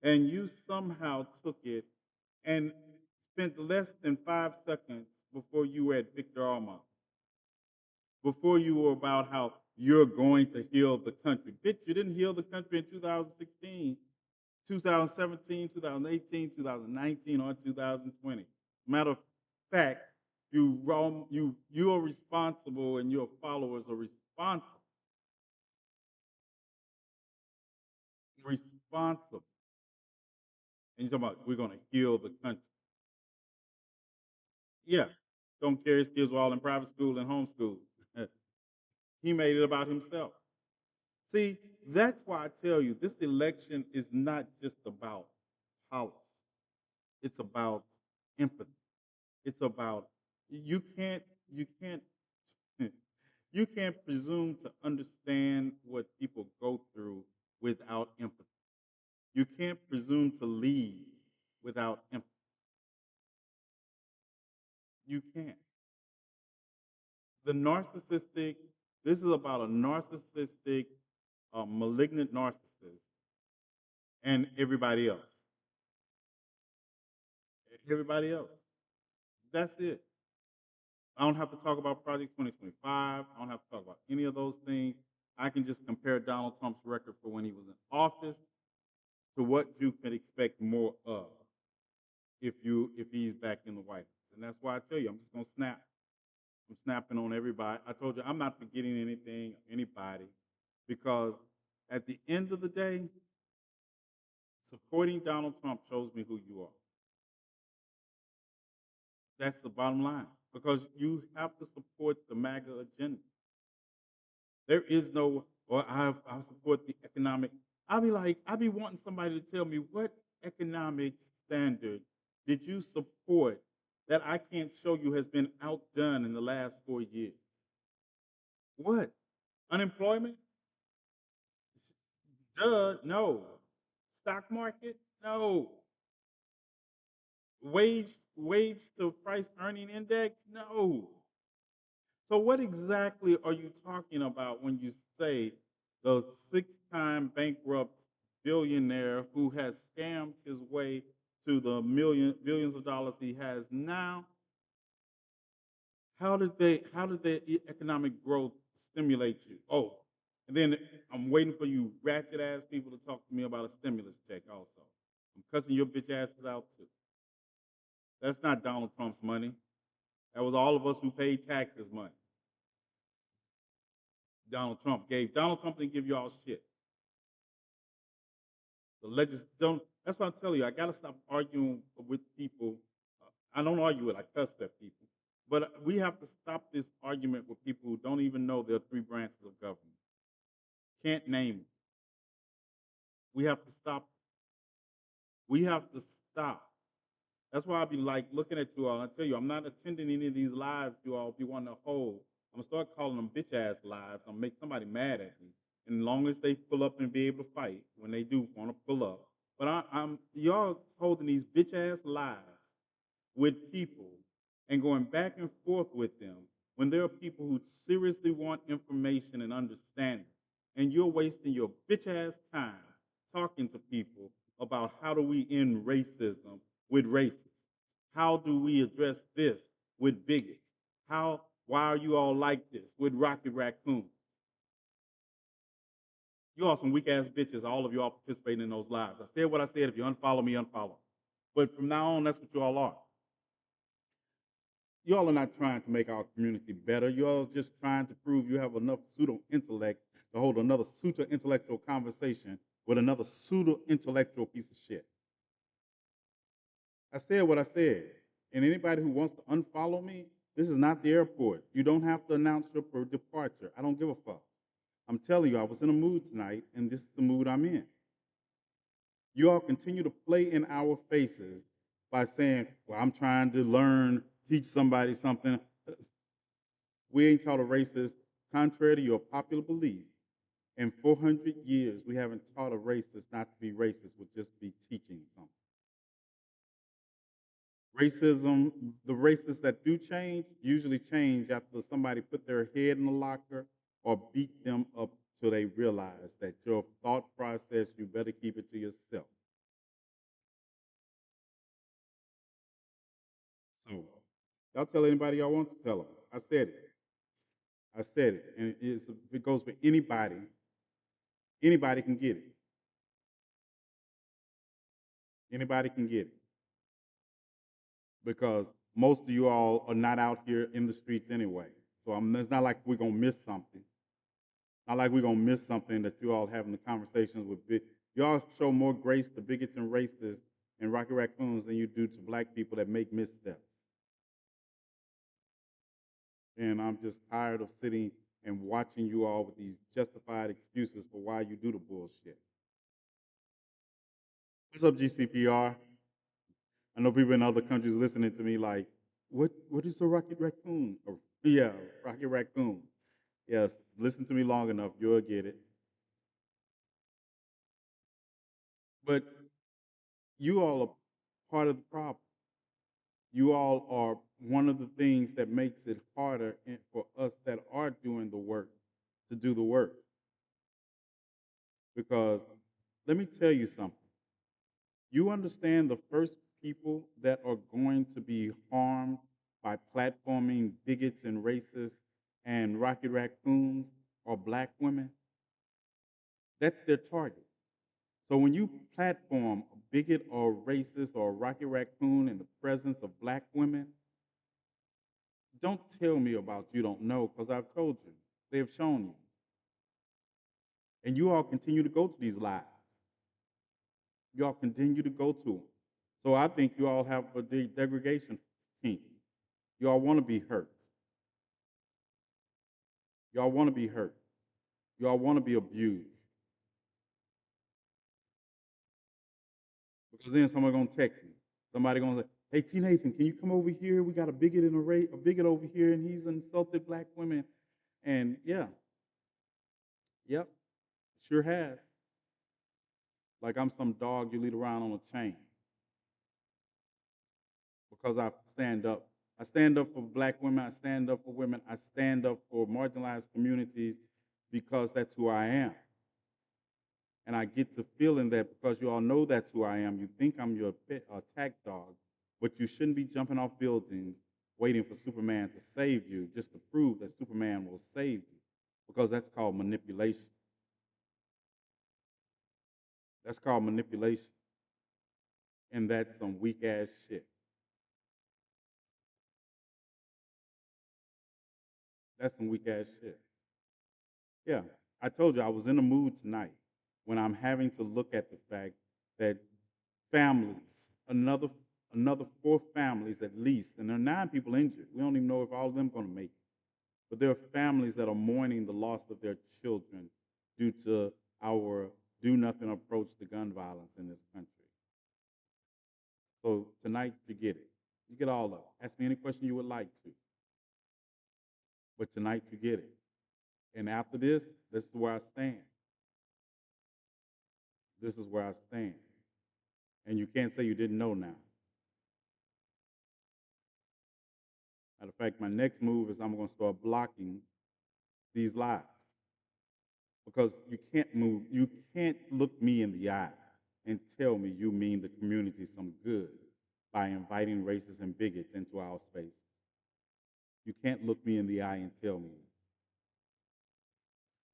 and you somehow took it and spent less than 5 seconds before you were at Victor Armand, before you were about how you're going to heal the country. Bitch, you didn't heal the country in 2016, 2017, 2018, 2019, or 2020. Matter of fact, you are responsible, and your followers are responsible. Responsible. And you're talking about we're going to heal the country. Yeah, don't care his kids were all in private school and homeschool. He made it about himself. See, that's why I tell you this election is not just about policy. It's about empathy. It's about you can't you can't presume to understand what people go through without empathy. You can't presume to lead without empathy. You can't. The narcissistic, this is about a narcissistic, malignant narcissist and everybody else. Everybody else. That's it. I don't have to talk about Project 2025. I don't have to talk about any of those things. I can just compare Donald Trump's record for when he was in office to what you can expect more of if he's back in the White House. And that's why I tell you, I'm just gonna snap. I'm snapping on everybody. I told you I'm not forgetting anything, anybody, because at the end of the day, supporting Donald Trump shows me who you are. That's the bottom line. Because you have to support the MAGA agenda. There is no, or I support the economic. I'll be wanting somebody to tell me what economic standard did you support that I can't show you has been outdone in the last 4 years? What? Unemployment? Duh, no. Stock market? No. Wage to price earning index? No. So what exactly are you talking about when you say the 6-time bankrupt billionaire who has scammed his way to the billions of dollars he has now? How did the economic growth stimulate you? Oh, and then I'm waiting for you ratchet ass people to talk to me about a stimulus check also. I'm cussing your bitch asses out too. That's not Donald Trump's money. That was all of us who paid taxes money. Donald Trump gave. Donald Trump didn't give you all shit. The don't. That's what I'm telling you. I got to stop arguing with people. I don't argue with. I cuss at people. But we have to stop this argument with people who don't even know there are 3 branches of government. Can't name it. We have to stop. We have to stop. That's why I be like looking at you all. I tell you, I'm not attending any of these lives you all be wanting to hold. I'm gonna start calling them bitch ass lives. I'm gonna make somebody mad at me. And as long as they pull up and be able to fight when they do want to pull up. But I'm y'all holding these bitch ass lives with people and going back and forth with them when there are people who seriously want information and understanding. And you're wasting your bitch ass time talking to people about how do we end racism with racists? How do we address this with bigots? Why are you all like this with Rocky Raccoon? You all some weak ass bitches, all of you all participating in those lives. I said what I said. If you unfollow me, unfollow. But from now on, that's what you all are. You all are not trying to make our community better. You all are just trying to prove you have enough pseudo intellect to hold another pseudo intellectual conversation with another pseudo intellectual piece of shit. I said what I said. And anybody who wants to unfollow me, this is not the airport. You don't have to announce your departure. I don't give a fuck. I'm telling you, I was in a mood tonight, and this is the mood I'm in. You all continue to play in our faces by saying, well, I'm trying to learn, teach somebody something. We ain't taught a racist, contrary to your popular belief. In 400 years, we haven't taught a racist not to be racist, would just be teaching something. Racism, the racists that do change usually change after somebody put their head in the locker or beat them up till they realize that your thought process, you better keep it to yourself. So, y'all tell anybody y'all want to tell them. I said it. I said it. And it goes for anybody. Anybody can get it. Anybody can get it. Because most of you all are not out here in the streets anyway. So it's not like we're going to miss something. Not like we're going to miss something that you all having the conversations with. You all show more grace to bigots and racists and Rocky Raccoons than you do to black people that make missteps. And I'm just tired of sitting and watching you all with these justified excuses for why you do the bullshit. What's up, GCPR? I know people in other countries listening to me like, what is a Rocky Raccoon? Or, yeah, Rocky Raccoon. Yes, listen to me long enough, you'll get it. But you all are part of the problem. You all are one of the things that makes it harder for us that are doing the work to do the work. Because let me tell you something. You understand the first people that are going to be harmed by platforming bigots and racists and Rocky Raccoons are black women? That's their target. So when you platform a bigot or a racist or a Rocky Raccoon in the presence of black women, don't tell me about you don't know, because I've told you. They've shown you. And you all continue to go to these lives. You all continue to go to them. So I think you all have a degradation kink. You all want to be hurt. You all want to be hurt. You all want to be abused. Because then somebody's going to text me. Somebody going to say, hey, TNathan, can you come over here? We got a bigot a bigot over here, and he's insulted black women. And yeah. Yep. Sure has. Like I'm some dog you lead around on a chain. Because I stand up. I stand up for black women. I stand up for women. I stand up for marginalized communities because that's who I am. And I get to feeling that because you all know that's who I am. You think I'm your pet attack dog, but you shouldn't be jumping off buildings waiting for Superman to save you just to prove that Superman will save you, because that's called manipulation. That's called manipulation. And that's some weak ass shit. That's some weak ass shit. Yeah, I told you I was in a mood tonight when I'm having to look at the fact that families, another 4 families at least, and there are 9 people injured. We don't even know if all of them are going to make it. But there are families that are mourning the loss of their children due to our do nothing approach to gun violence in this country. So tonight you get it. You get all of it. Ask me any question you would like to. But tonight you get it. And after this is where I stand. This is where I stand. And you can't say you didn't know now. Matter of fact, my next move is I'm going to start blocking these lives. Because you can't look me in the eye and tell me you mean the community some good by inviting racists and bigots into our spaces. You can't look me in the eye and tell me.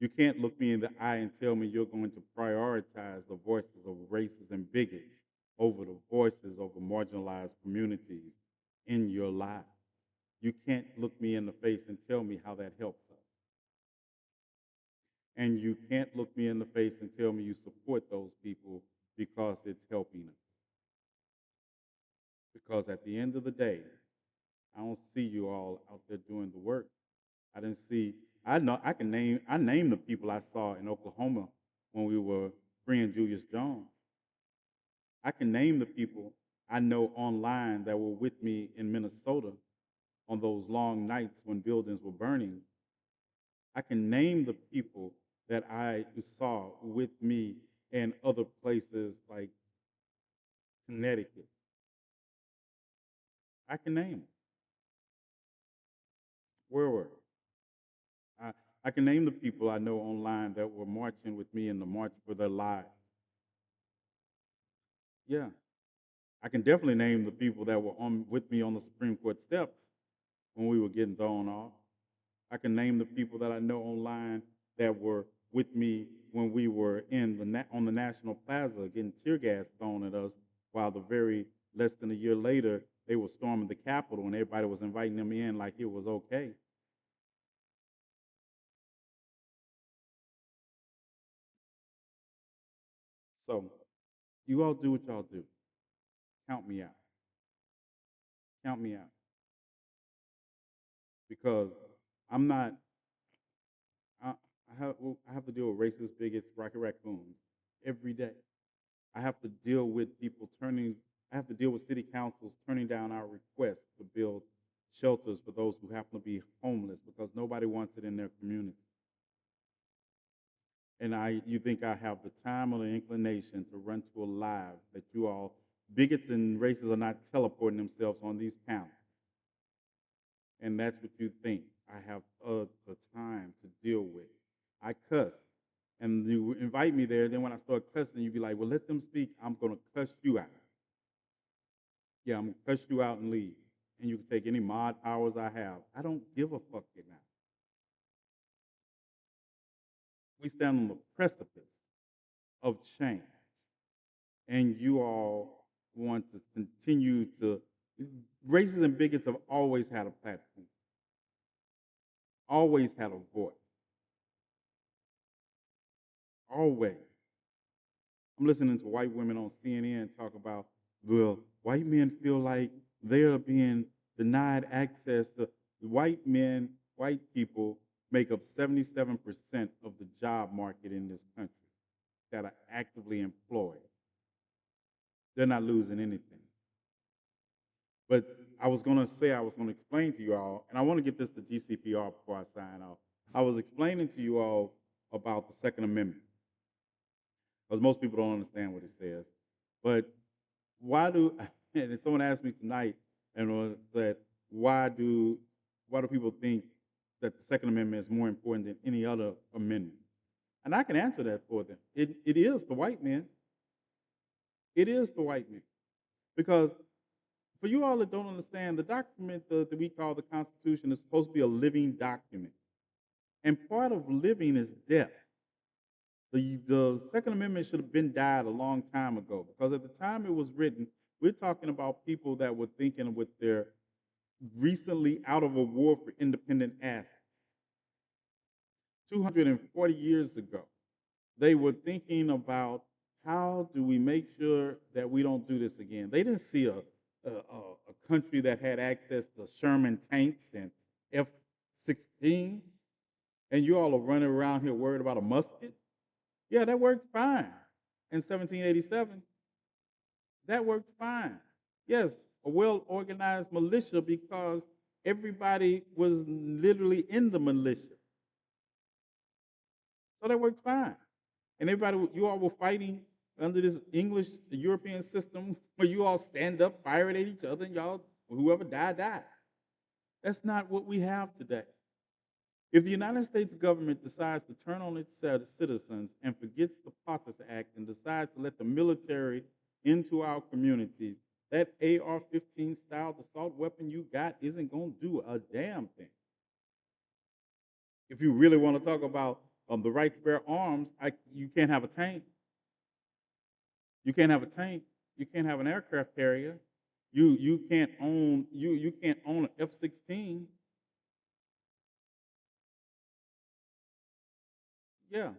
You can't look me in the eye and tell me you're going to prioritize the voices of racists and bigots over the voices of the marginalized communities in your lives. You can't look me in the face and tell me how that helps us. And you can't look me in the face and tell me you support those people because it's helping us. Because at the end of the day, I don't see you all out there doing the work. I didn't see. I named the people I saw in Oklahoma when we were freeing Julius Jones. I can name the people I know online that were with me in Minnesota on those long nights when buildings were burning. I can name the people that I saw with me in other places like Connecticut. I can name them. Where were I, I can name the people I know online that were marching with me in the March for Their Lives. Yeah, I can definitely name the people that were on with me on the Supreme Court steps when we were getting thrown off. I can name the people that I know online that were with me when we were on the National Plaza getting tear gas thrown at us, while the very less than a year later they were storming the Capitol and everybody was inviting them in like it was okay. So you all do what y'all do. Count me out. Count me out. Because I'm not. I have to deal with racist bigots, rocket raccoons every day. I have to deal with people turning. I have to deal with city councils turning down our requests to build shelters for those who happen to be homeless because nobody wants it in their community. And you think I have the time or the inclination to run to a live that you all bigots and racists are not teleporting themselves on these panels. And that's what you think I have the time to deal with. I cuss. And you invite me there, then when I start cussing, you be like, well, let them speak. I'm going to cuss you out. Yeah, I'm going to cuss you out and leave. And you can take any mod powers I have. I don't give a fuck now. We stand on the precipice of change. And you all want to continue to. Racists and bigots have always had a platform, always had a voice. Always. I'm listening to white women on CNN talk about, well, white men feel like they're being denied access to white men, white people make up 77% of the job market in this country that are actively employed. They're not losing anything. But I was going to explain to you all, and I want to get this to GCPR before I sign off. I was explaining to you all about the Second Amendment, because most people don't understand what it says. But why do, and someone asked me tonight, and that why do people think that the Second Amendment is more important than any other amendment? And I can answer that for them. It is the white men. It is the white men. Because for you all that don't understand, the document that we call the Constitution is supposed to be a living document. And part of living is death. The Second Amendment should have been died a long time ago, because at the time it was written, we're talking about people that were thinking with their recently out of a war for independent assets. 240 years ago, they were thinking about how do we make sure that we don't do this again. They didn't see a country that had access to Sherman tanks and F-16, and you all are running around here worried about a musket. Yeah, that worked fine in 1787. That worked fine. Yes, a well-organized militia because everybody was literally in the militia. So that worked fine. And everybody, you all were fighting under this English European system where you all stand up, fire at each other, and y'all, whoever died, died. That's not what we have today. If the United States government decides to turn on its citizens and forgets the POTUS Act and decides to let the military into our communities, that AR-15 style assault weapon you got isn't going to do a damn thing. If you really want to talk about the right to bear arms, you can't have a tank. You can't have a tank. You can't have an aircraft carrier. You can't own an F-16. Yeah.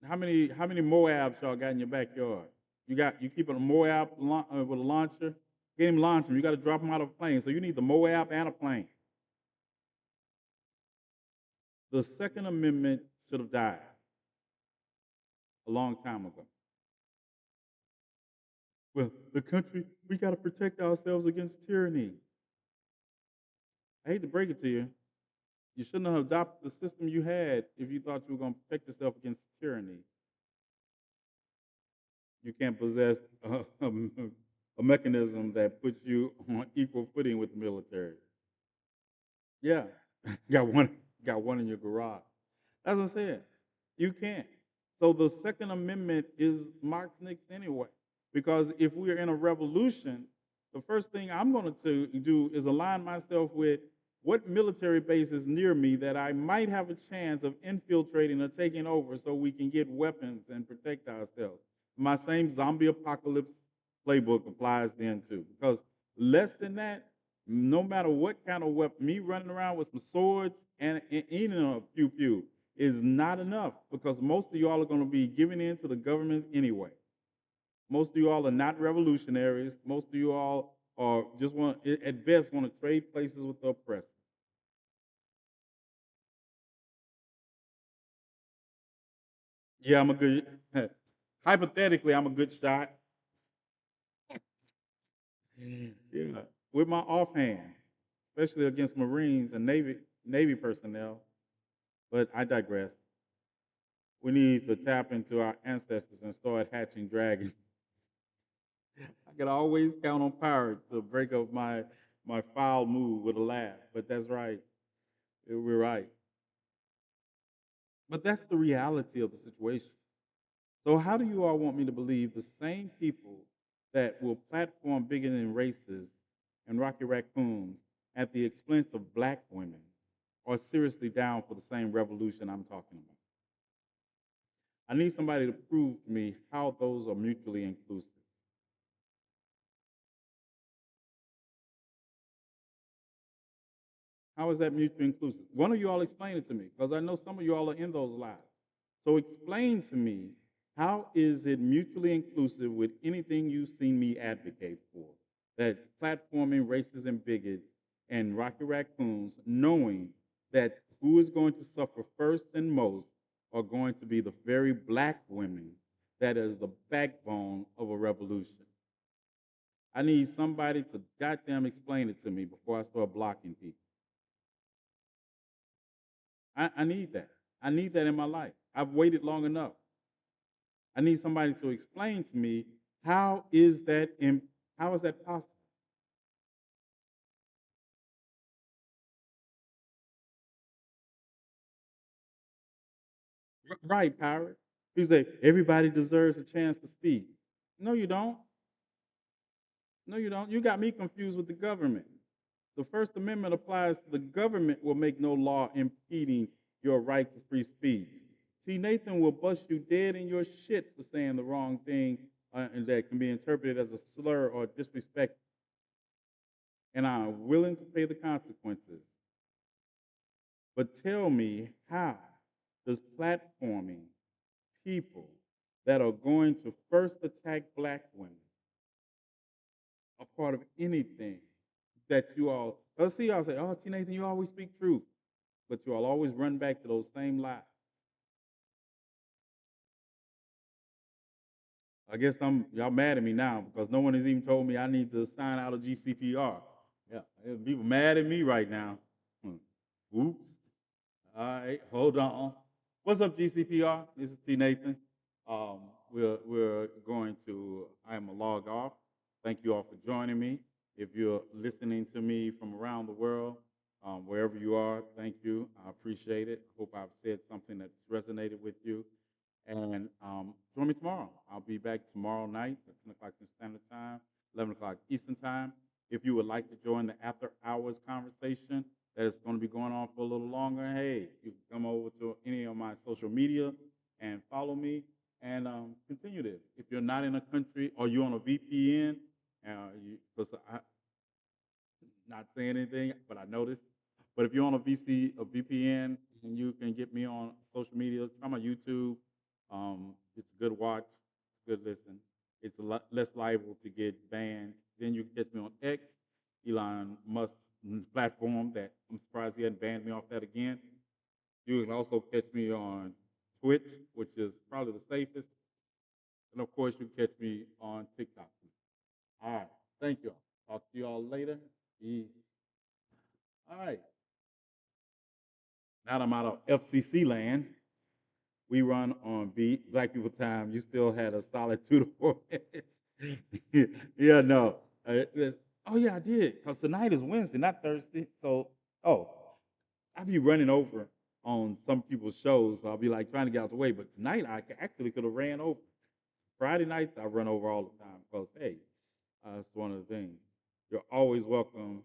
How many Moabs y'all got in your backyard? You keeping a Moab with a launcher? Get him launch him. You got to drop him out of a plane. So you need the Moab and a plane. The Second Amendment should have died a long time ago. Well, the country, we got to protect ourselves against tyranny. I hate to break it to you. You shouldn't have adopted the system you had if you thought you were going to protect yourself against tyranny. You can't possess a mechanism that puts you on equal footing with the military. Yeah, got one in your garage. That's what I said. You can't. So the Second Amendment is Marx Nix anyway. Because if we're in a revolution, the first thing I'm going to do is align myself with what military base is near me that I might have a chance of infiltrating or taking over so we can get weapons and protect ourselves. My same zombie apocalypse playbook applies then too. Because less than that, no matter what kind of weapon, me running around with some swords and eating a pew is not enough because most of y'all are going to be giving in to the government anyway. Most of you all are not revolutionaries. Most of you all are just at best, want to trade places with the oppressor. Yeah, I'm a good, hypothetically, I'm a good shot. Yeah, with my offhand, especially against Marines and Navy personnel. But I digress. We need to tap into our ancestors and start hatching dragons. I can always count on pirates to break up my foul mood with a laugh. But that's right. We're right. But that's the reality of the situation. So how do you all want me to believe the same people that will platform bigoted races and Rocky Raccoons at the expense of black women are seriously down for the same revolution I'm talking about? I need somebody to prove to me how those are mutually inclusive. How is that mutually inclusive? One of you all explain it to me, because I know some of you all are in those lives. So explain to me, how is it mutually inclusive with anything you've seen me advocate for? That platforming racists and bigots and Rocky Raccoons, knowing that who is going to suffer first and most are going to be the very black women that is the backbone of a revolution. I need somebody to goddamn explain it to me before I start blocking people. I need that. I need that in my life. I've waited long enough. I need somebody to explain to me how is that possible? Right, pirate. You say everybody deserves a chance to speak. No, you don't. No, you don't. You got me confused with the government. The First Amendment applies to the government will make no law impeding your right to free speech. TNathan will bust you dead in your shit for saying the wrong thing and that can be interpreted as a slur or disrespect. And I'm willing to pay the consequences. But tell me, how does platforming people that are going to first attack black women a part of anything that you all, let's see, y'all say, oh, TNathan, you always speak truth, but you all always run back to those same lies. I guess y'all mad at me now because no one has even told me I need to sign out of GCPR. Yeah, people mad at me right now. Oops. All right, hold on. What's up, GCPR? This is TNathan. We're going to, I'm a log off. Thank you all for joining me. If you're listening to me from around the world, wherever you are, thank you. I appreciate it. I hope I've said something that resonated with you. And join me tomorrow. I'll be back tomorrow night at 10 o'clock Central Standard Time, 11 o'clock Eastern Time. If you would like to join the after hours conversation that is going to be going on for a little longer, hey, you can come over to any of my social media and follow me and continue this. If you're not in a country or you're on a VPN, because I'm not saying anything, but I noticed. But if you're on a VPN and you can get me on social media. Try my YouTube. It's a good watch. It's a good listen. It's a lot less liable to get banned. Then you can catch me on X, Elon Musk's platform. That I'm surprised he hadn't banned me off that again. You can also catch me on Twitch, which is probably the safest. And of course, you can catch me on TikTok. All right. Thank you. Talk to you all later. Peace. All right. Now that I'm out of FCC land, we run on beat, Black People Time. You still had a solid 2 to 4 minutes. Yeah, no. Oh, yeah, I did. Because tonight is Wednesday, not Thursday. So, I be running over on some people's shows. So I'll be like trying to get out the way. But tonight, I actually could have ran over. Friday nights, I run over all the time because, hey, that's one of the things. You're always welcome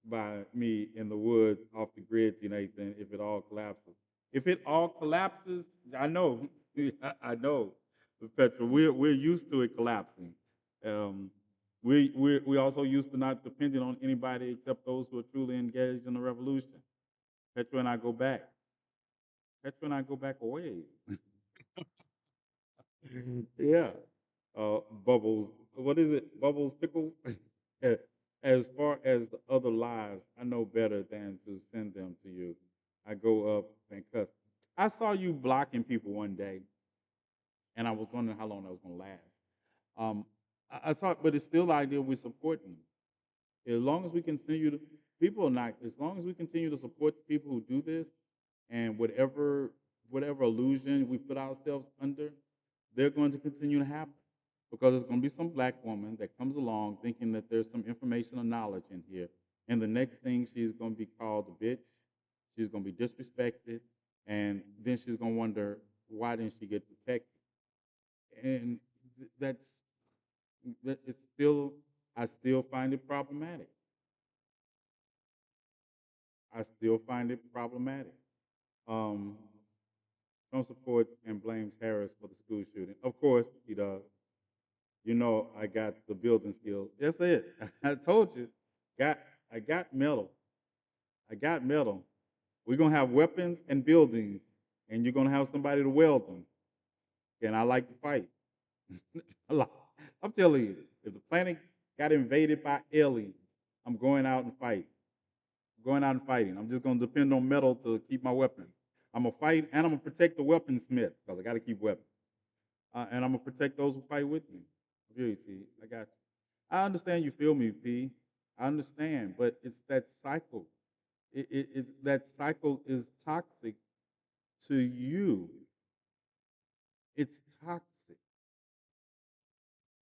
by me in the woods off the grid, TNathan, if it all collapses. If it all collapses, I know, I know, Petra, we're used to it collapsing. We also used to not depending on anybody except those who are truly engaged in the revolution. Petra and I go back. Petra and I go back a ways. Yeah. Bubbles. What is it? Bubbles, pickles? As far as the other lives, I know better than to send them to you. I go up and cuss. I saw you blocking people one day, and I was wondering how long that was going to last. I saw it, but it's still the idea we're supporting. As long as we continue to, people are not, as long as we continue to support the people who do this, and whatever illusion we put ourselves under, they're going to continue to happen because there's going to be some black woman that comes along thinking that there's some information or knowledge in here, and the next thing she's going to be called a bitch, she's going to be disrespected, and then she's going to wonder why didn't she get protected, and it's still, I still find it problematic. I still find it problematic. Um, Trump supports and blames Harris for the school shooting. Of course, he does. You know, I got the building skills. That's it. I told you. I got metal. I got metal. We're gonna have weapons and buildings, and you're gonna have somebody to weld them. And I like to fight. I'm telling you, if the planet got invaded by aliens, I'm going out and fight. Going out and fighting. I'm just gonna depend on metal to keep my weapons. I'm gonna fight and I'm gonna protect the weaponsmith because I got to keep weapons. And I'm gonna protect those who fight with me. Really, T, I got you. I understand you feel me, P. I understand, but it's that cycle. It's that cycle is toxic to you. It's toxic.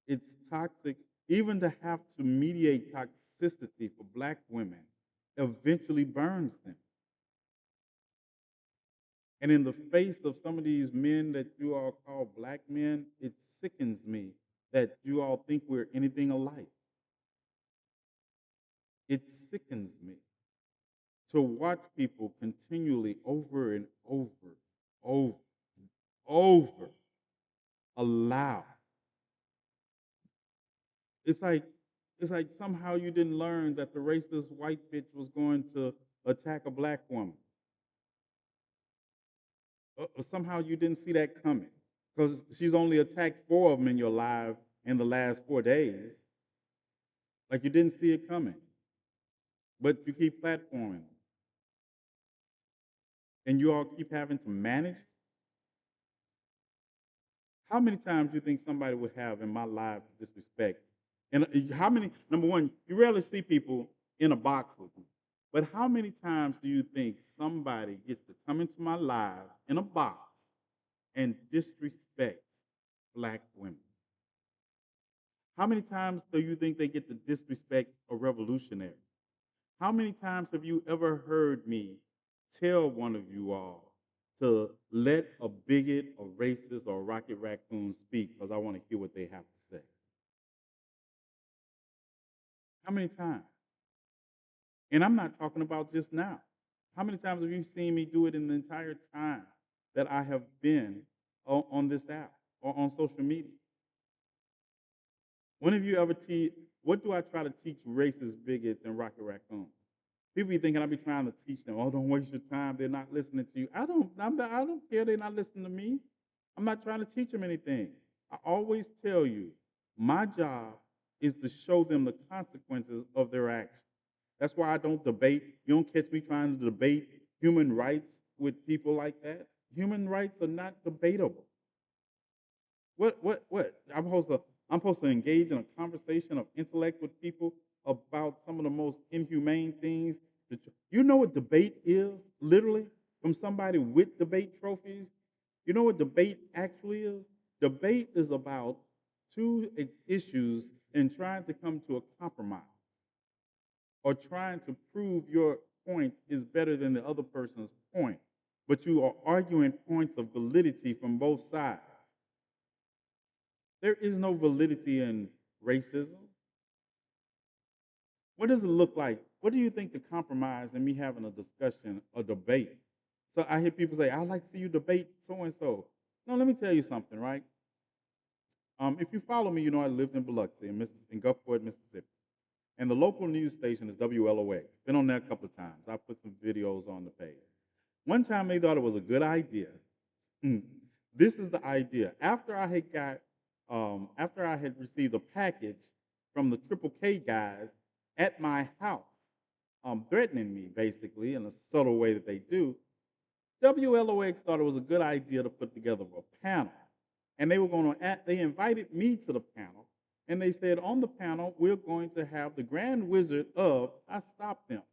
It's toxic. Even to have to mediate toxicity for black women eventually burns them. And in the face of some of these men that you all call black men, it sickens me that you all think we're anything alike. It sickens me to watch people continually over and over allow. It's like somehow you didn't learn that the racist white bitch was going to attack a black woman. Somehow you didn't see that coming because she's only attacked 4 of them in your life in the last 4 days. Like you didn't see it coming, but you keep platforming, and you all keep having to manage. How many times do you think somebody would have in my life disrespect? And how many? Number one, you rarely see people in a box with me. But how many times do you think somebody gets to come into my life in a box and disrespect black women? How many times do you think they get to disrespect a revolutionary? How many times have you ever heard me tell one of you all to let a bigot, a racist, or a rocket raccoon speak because I want to hear what they have to say? How many times? And I'm not talking about just now. How many times have you seen me do it in the entire time that I have been on this app or on social media? When have you ever what do I try to teach racist bigots and rocket raccoons? People be thinking I be trying to teach them. Oh, don't waste your time. They're not listening to you. I don't care. They're not listening to me. I'm not trying to teach them anything. I always tell you, my job is to show them the consequences of their actions. That's why I don't debate. You don't catch me trying to debate human rights with people like that. Human rights are not debatable. What? I'm supposed to engage in a conversation of intellect with people about some of the most inhumane things. You know what debate is, literally, from somebody with debate trophies? You know what debate actually is? Debate is about two issues and trying to come to a compromise or trying to prove your point is better than the other person's point. But you are arguing points of validity from both sides. There is no validity in racism. What does it look like? What do you think the compromise in me having a discussion, a debate? So I hear people say, I'd like to see you debate so and so. No, let me tell you something, right? If you follow me, you know I lived in Biloxi, in Gulfport, Mississippi. And the local news station is WLOX. Been on there a couple of times. I put some videos on the page. One time they thought it was a good idea. This is the idea. After I had received a package from the Triple K guys at my house, threatening me basically in a subtle way that they do, WLOX thought it was a good idea to put together a panel. And they invited me to the panel, and they said on the panel, we're going to have the Grand Wizard of, I stopped them.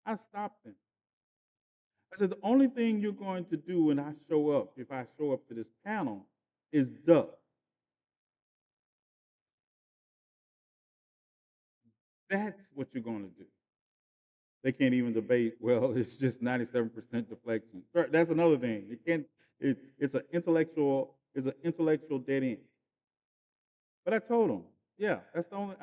I said, the only thing you're going to do when I show up, if I show up to this panel, is duck. That's what you're going to do. They can't even debate, well, it's just 97% deflection. That's another thing. It's an intellectual dead end. But I told them, yeah, that's the only,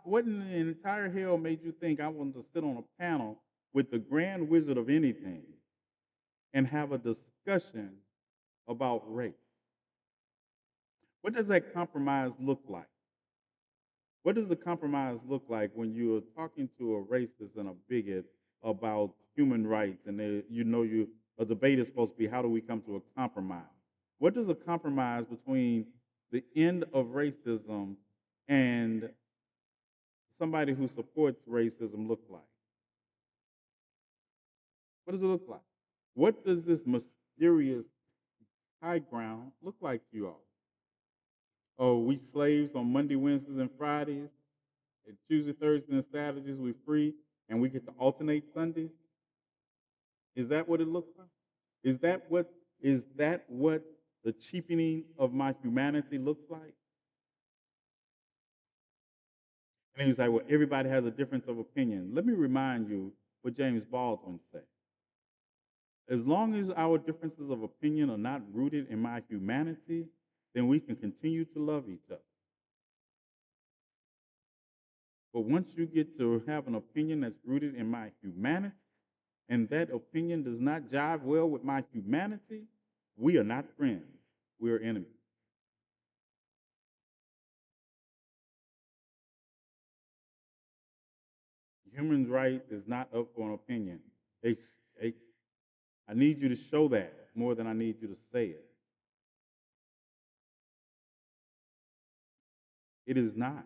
what in the entire hell made you think I wanted to sit on a panel with the Grand Wizard of anything and have a discussion about race? What does that compromise look like? What does the compromise look like when you're talking to a racist and a bigot about human rights and a debate is supposed to be how do we come to a compromise? What does a compromise between the end of racism and somebody who supports racism look like? What does it look like? What does this mysterious high ground look like to you all? Oh, we slaves on Monday, Wednesdays, and Fridays. And Tuesday, Thursdays, and Saturdays we free, and we get to alternate Sundays. Is that what it looks like? Is that what the cheapening of my humanity looks like? And he was like, well, everybody has a difference of opinion. Let me remind you what James Baldwin said. As long as our differences of opinion are not rooted in my humanity, then we can continue to love each other. But once you get to have an opinion that's rooted in my humanity, and that opinion does not jive well with my humanity, we are not friends. We are enemies. Human right is not up for an opinion. I need you to show that more than I need you to say it. It is not.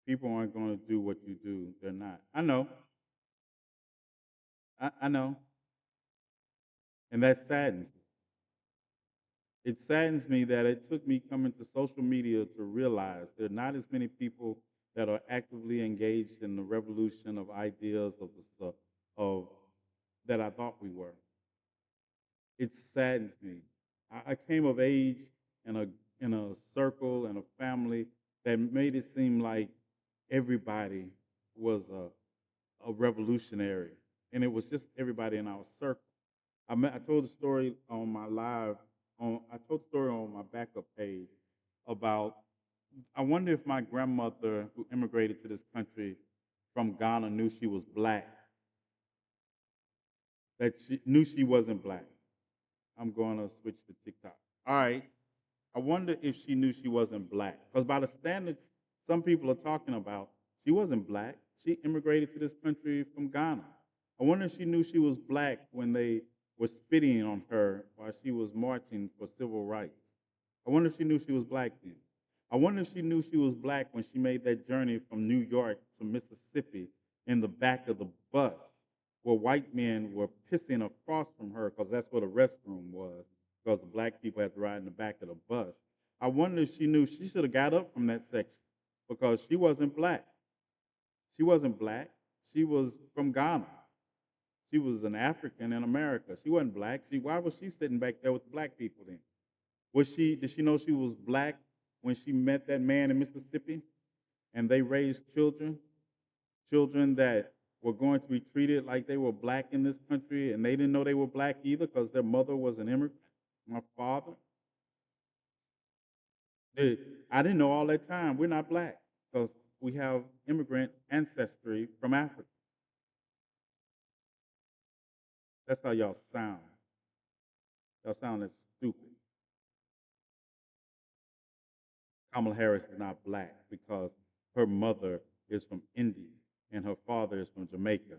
People aren't going to do what you do. They're not. I know. I know. And that saddens me. It saddens me that it took me coming to social media to realize there are not as many people that are actively engaged in the revolution of ideas of that I thought we were. It saddens me. I came of age in a circle and a family that made it seem like everybody was a revolutionary, and it was just everybody in our circle. I told the story on my live. I told the story on my backup page about. I wonder if my grandmother, who immigrated to this country from Ghana, knew she was black. That she knew she wasn't black. I'm going to switch to TikTok. All right. I wonder if she knew she wasn't black. Because by the standards some people are talking about, She wasn't black. She immigrated to this country from Ghana. I wonder if she knew she was black when they were spitting on her while she was marching for civil rights. I wonder if she knew she was black then. I wonder if she knew she was black when she made that journey from New York to Mississippi in the back of the bus where white men were pissing across from her because that's where the restroom was because the black people had to ride in the back of the bus. I wonder if she knew she should have got up from that section because she wasn't black. She wasn't black. She was from Ghana. She was an African in America. She wasn't black. Why was she sitting back there with the black people then? Did she know she was black when she met that man in Mississippi and they raised children that were going to be treated like they were black in this country and they didn't know they were black either because their mother was an immigrant, my father? I didn't know all that time. We're not black because we have immigrant ancestry from Africa. That's how y'all sound. Y'all sound as stupid. Kamala Harris is not black because her mother is from India and her father is from Jamaica.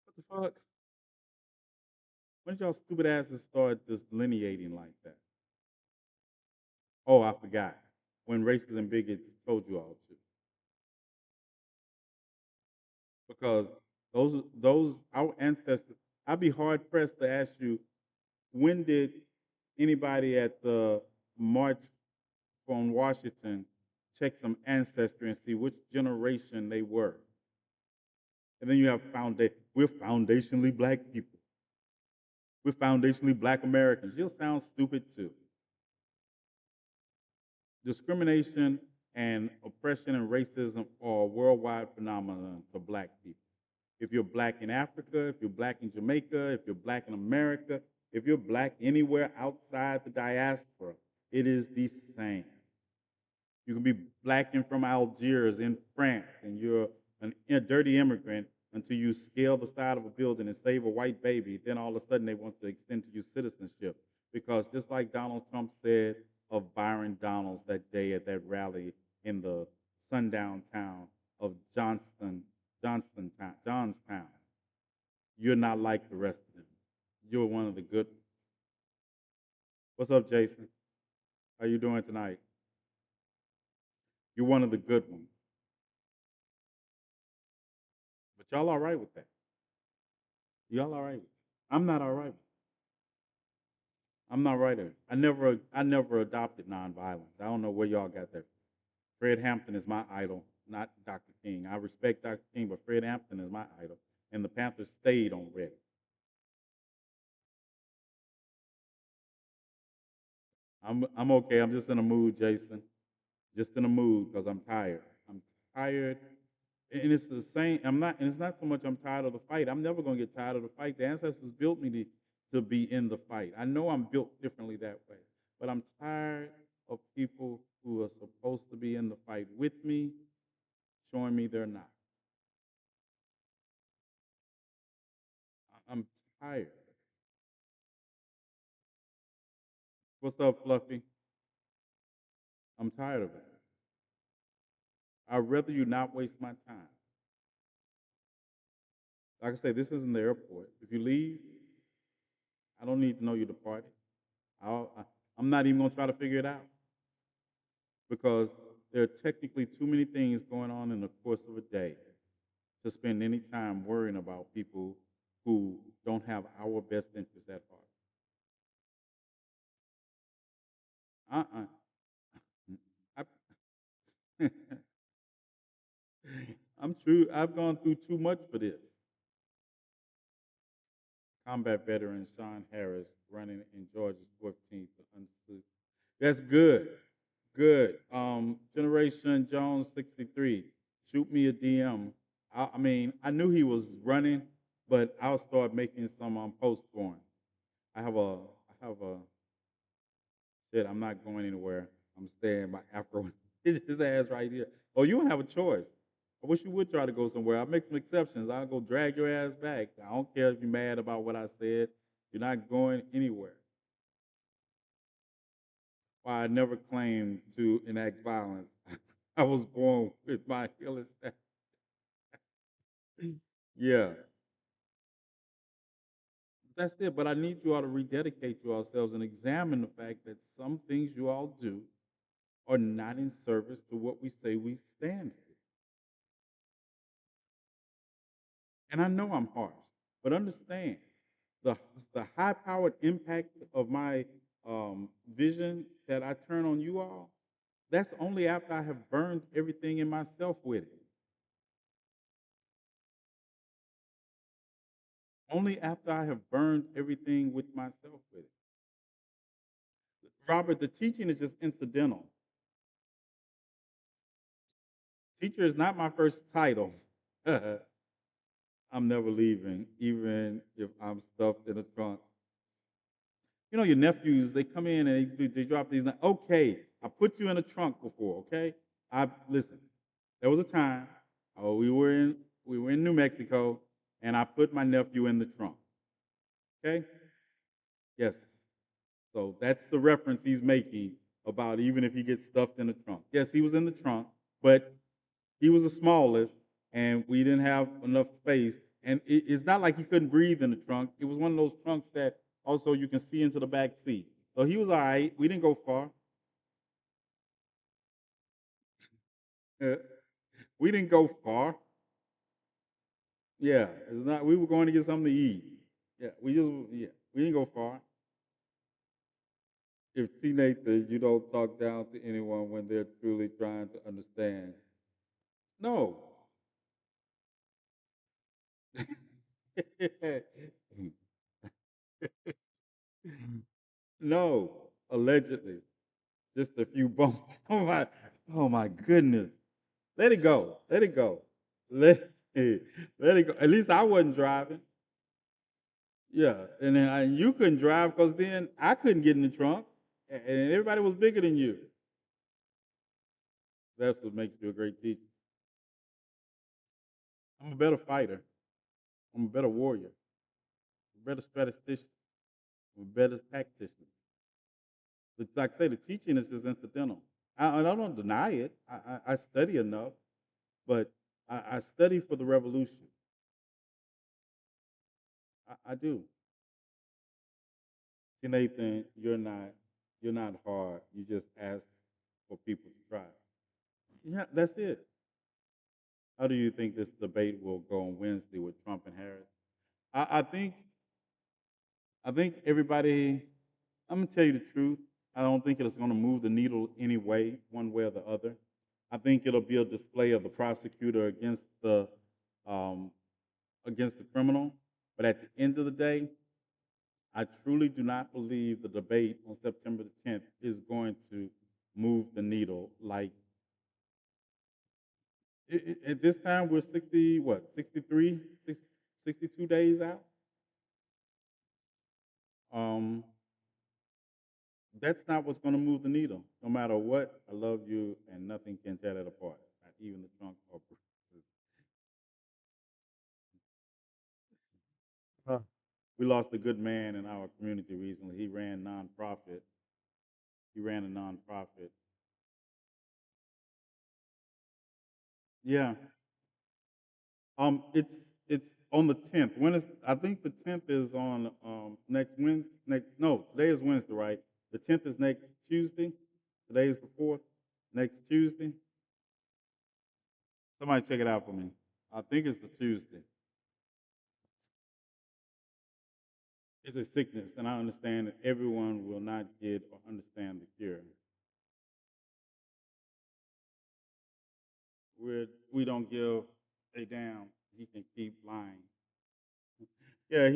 What the fuck? When did y'all stupid asses start delineating like that? Oh, I forgot. When racists and bigots told you all to. Because those our ancestors, I'd be hard pressed to ask you, when did anybody at the March on Washington check some ancestry and see which generation they were? And then you have we're foundationally black people. We're foundationally black Americans. You'll sound stupid too. Discrimination and oppression and racism are a worldwide phenomenon for black people. If you're black in Africa, if you're black in Jamaica, if you're black in America, if you're black anywhere outside the diaspora, it is the same. You can be black and from Algiers in France, and you're a dirty immigrant until you scale the side of a building and save a white baby. Then all of a sudden they want to extend to you citizenship. Because just like Donald Trump said of Byron Donalds that day at that rally in the sundown town of Johnstown, you're not like the rest of them. You're one of the good. What's up, Jason? How you doing tonight? You're one of the good ones. But y'all all right with that? Y'all all right with that? I'm not all right with it. I'm not right with it. I never adopted nonviolence. I don't know where y'all got that from. Fred Hampton is my idol, not Dr. King. I respect Dr. King, but Fred Hampton is my idol. And the Panthers stayed on red. I'm okay. I'm just in a mood, Jason. Just in a mood because I'm tired. I'm tired. And it's the same. And it's not so much I'm tired of the fight. I'm never going to get tired of the fight. The ancestors built me to be in the fight. I know I'm built differently that way. But I'm tired of people who are supposed to be in the fight with me showing me they're not. I'm tired. What's up, Fluffy? I'm tired of it. I'd rather you not waste my time. Like I say, this isn't the airport. If you leave, I don't need to know you departed. I'm not even going to try to figure it out because there are technically too many things going on in the course of a day to spend any time worrying about people who don't have our best interests at heart. I, I'm true. I've gone through too much for this. Combat veteran Sean Harris running in Georgia's 14th unsuit. That's good. Good. Generation Jones 63. Shoot me a DM. I mean, I knew he was running, but I'll start making some posts for him. I have a shit. I'm not going anywhere. I'm staying my Afro. His ass right here. Oh, you don't have a choice. I wish you would try to go somewhere. I'll make some exceptions. I'll go drag your ass back. I don't care if you're mad about what I said. You're not going anywhere. Why I never claimed to enact violence. I was born with my Achilles. Yeah, that's it. But I need you all to rededicate yourselves and examine the fact that some things you all do are not in service to what we say we stand for. And I know I'm harsh, but understand the the high powered impact of my vision that I turn on you all. That's only after I have burned everything in myself with it. Only after I have burned everything with myself with it. Robert, the teaching is just incidental. Teacher is not my first title. I'm never leaving, even if I'm stuffed in a trunk. You know, your nephews, they come in and they drop these. Okay, I put you in a trunk before. Okay, I listen. There was a time. Oh, we were in New Mexico, and I put my nephew in the trunk. Okay. Yes. So that's the reference he's making about even if he gets stuffed in the trunk. Yes, he was in the trunk, but he was the smallest, and we didn't have enough space. And it's not like he couldn't breathe in the trunk. It was one of those trunks that also you can see into the back seat. So he was all right. We didn't go far. Uh, we didn't go far. Yeah, it's not. We were going to get something to eat. We didn't go far. If TNathan, you don't talk down to anyone when they're truly trying to understand. No. No, allegedly. Just a few bumps. Oh my goodness. Let it go. Let it go. Let let it go. At least I wasn't driving. Yeah, and then you couldn't drive because then I couldn't get in the trunk, and everybody was bigger than you. That's what makes you a great teacher. I'm a better fighter. I'm a better warrior. I'm a better statistician. I'm a better tactician. But like I say, the teaching is just incidental. I don't deny it. I study enough, but I study for the revolution. I do. See, Nathan, you're not hard. You just ask for people to try. Yeah, that's it. How do you think this debate will go on Wednesday with Trump and Harris? I think everybody. I'm gonna tell you the truth. I don't think it's going to move the needle any way, one way or the other. I think it'll be a display of the prosecutor um, against the criminal. But at the end of the day, I truly do not believe the debate on September the 10th is going to move the needle. Like at this time, we're 63, 62 days out. Um, that's not what's going to move the needle. No matter what, I love you, and nothing can tear that apart. Not even the trunk or bruises. We lost a good man in our community recently. He ran nonprofit. He ran a nonprofit. Yeah. It's on the 10th. When is I think the 10th is on next Wednesday. Today is Wednesday, right? The 10th is next Tuesday. Today is the 4th. Next Tuesday. Somebody check it out for me. I think it's the Tuesday. It's a sickness, and I understand that everyone will not get or understand the cure. We don't give a damn. He can keep lying. Yeah,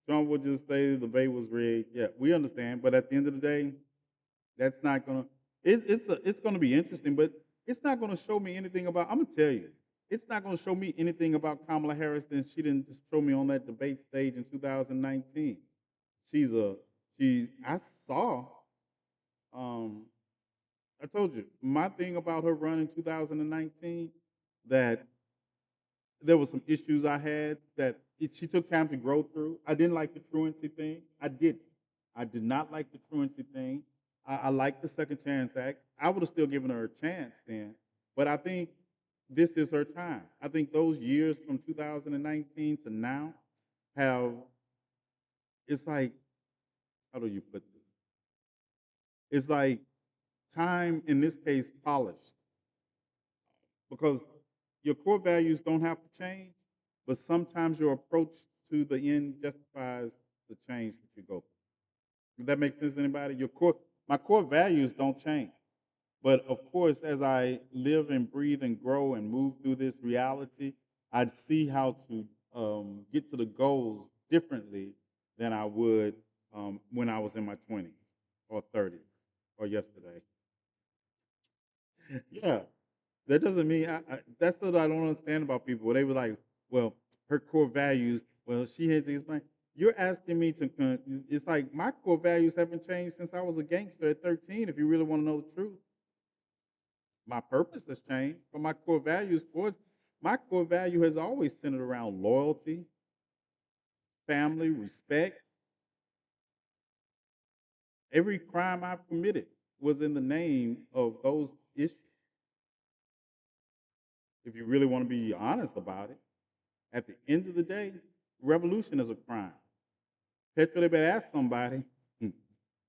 Trump would just say the debate was rigged. Yeah, we understand, but at the end of the day, that's not gonna. It's gonna be interesting, but it's not gonna show me anything about. I'm gonna tell you, it's not gonna show me anything about Kamala Harris than she didn't just show me on that debate stage in 2019. She's a she. I saw. Um, I told you my thing about her run in 2019 that there were some issues I had that she took time to grow through. I didn't like the truancy thing. I did. I did not like the truancy thing. I liked the Second Chance Act. I would have still given her a chance then, But I think this is her time. I think those years from 2019 to now have, it's like, how do you put this? It's like time, in this case, polished. Because your core values don't have to change, but sometimes your approach to the end justifies the change that you go through. Does that make sense to anybody? My core values don't change. But of course, as I live and breathe and grow and move through this reality, I'd see how to get to the goals differently than I would when I was in my 20s or 30s or yesterday. Yeah, that doesn't mean that's what I don't understand about people. They were like, well, her core values, well, she had to explain. You're asking me to, it's like my core values haven't changed since I was a gangster at 13, if you really want to know the truth. My purpose has changed, but my core value has always centered around loyalty, family, respect. Every crime I've committed was in the name of those issues. If you really want to be honest about it, at the end of the day, revolution is a crime. Petro, they better ask somebody,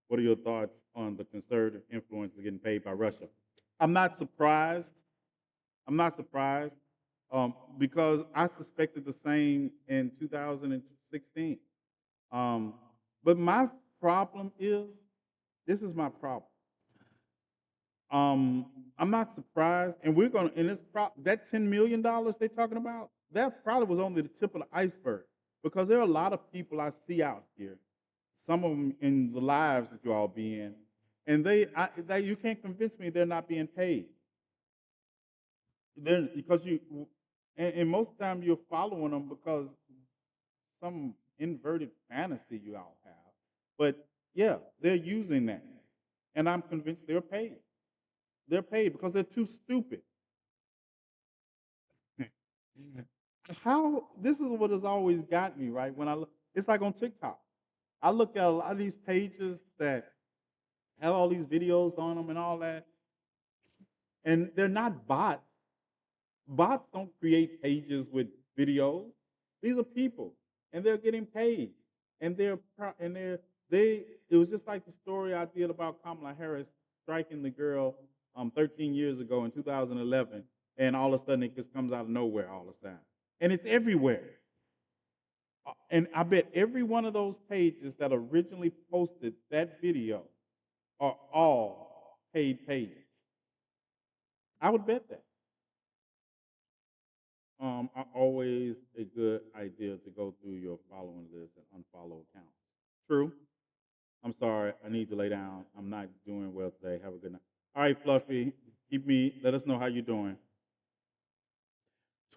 what are your thoughts on the conservative influence getting paid by Russia? I'm not surprised. I'm not surprised because I suspected the same in 2016. But my problem is, this is my problem. I'm not surprised, and we're gonna. And that $10 million they're talking about, that probably was only the tip of the iceberg, because there are a lot of people I see out here, some of them in the lives that you all be in, and you can't convince me they're not being paid. Because and most of the time you're following them because some inverted fantasy you all have. But yeah, they're using that. And I'm convinced they're paid. They're paid because they're too stupid. How this is what has always got me, right? When I look, it's like on TikTok. I look at a lot of these pages that have all these videos on them and all that, and they're not bots. Bots don't create pages with videos. These are people, and they're getting paid, and they. It was just like the story I did about Kamala Harris striking the girl 13 years ago in 2011, and all of a sudden it just comes out of nowhere all the time, and it's everywhere. And I bet every one of those pages that originally posted that video are all paid pages. I would bet that. Always a good idea to go through your following list and unfollow accounts. True. I'm sorry. I need to lay down. I'm not doing well today. Have a good night. All right, Fluffy. Let us know how you're doing.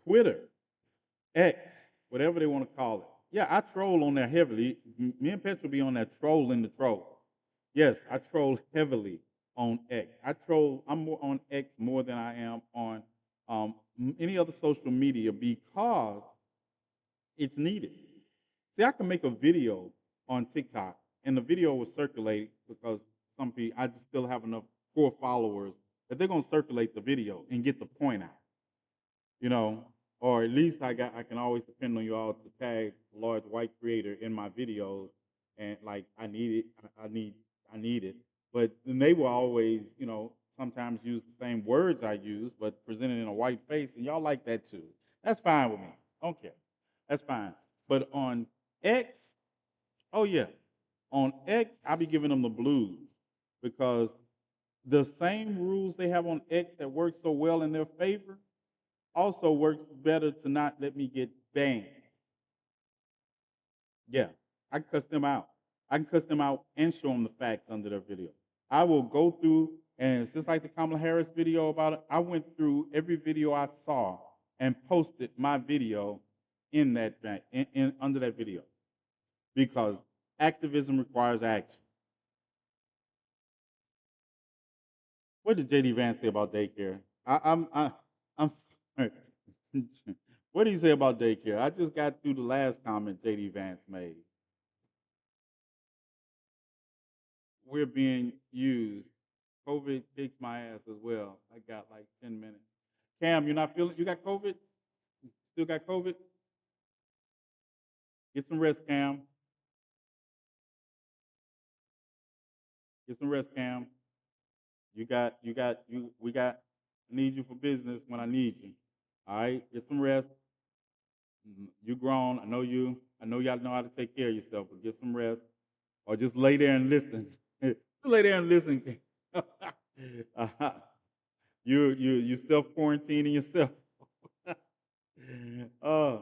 Twitter, X, whatever they want to call it. Yeah, I troll on there heavily. Me and Petro be on that trolling the troll. Yes, I troll heavily on X. I'm more on X more than I am on any other social media because it's needed. See, I can make a video on TikTok, and the video will circulate because I just still have enough core followers that they're going to circulate the video and get the point out. You know, or at least I can always depend on you all to tag a large white creator in my videos, and like I need it, I need it. But then they will always, sometimes use the same words I use, but presented in a white face, and y'all like that too. That's fine with me. I don't care. That's fine. But on X, oh yeah, on X, I be giving them the blues because the same rules they have on X that work so well in their favor also works better to not let me get banned. Yeah, I can cuss them out. I can cuss them out and show them the facts under their video. I will go through, and it's just like the Kamala Harris video about it. I went through every video I saw and posted my video in that under that video because activism requires action. What did JD Vance say about daycare? I'm sorry. What did he say about daycare? I just got through the last comment JD Vance made. We're being used. COVID kicks my ass as well. I got like 10 minutes. Cam, you're not feeling, you got COVID? Still got COVID? Get some rest, Cam. Get some rest, Cam. We got, I need you for business when I need you. All right? Get some rest. You grown. I know y'all know how to take care of yourself, but get some rest. Or just lay there and listen. Just lay there and listen. uh, you self-quarantining yourself. uh,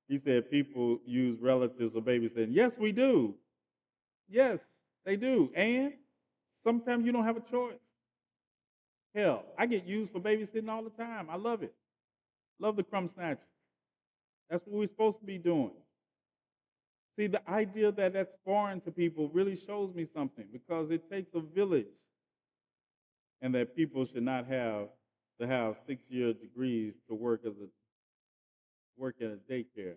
he said people use relatives for babysitting. Yes, we do. Yes, they do. And sometimes you don't have a choice. Hell, I get used for babysitting all the time. I love it. Love the crumb snatchers. That's what we're supposed to be doing. See, the idea that that's foreign to people really shows me something because it takes a village, and that people should not have to have 6-year degrees to work at a daycare.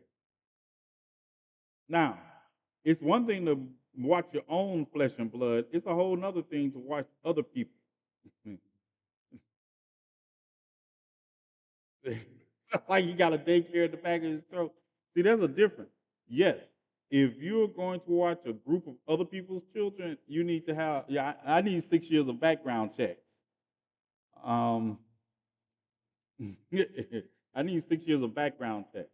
Now, it's one thing to watch your own flesh and blood. It's a whole other thing to watch other people. It's like you got a daycare in the back of his throat. See, there's a difference. Yes, if you're going to watch a group of other people's children, you need to have. Yeah, I need 6 years of background checks. I need 6 years of background checks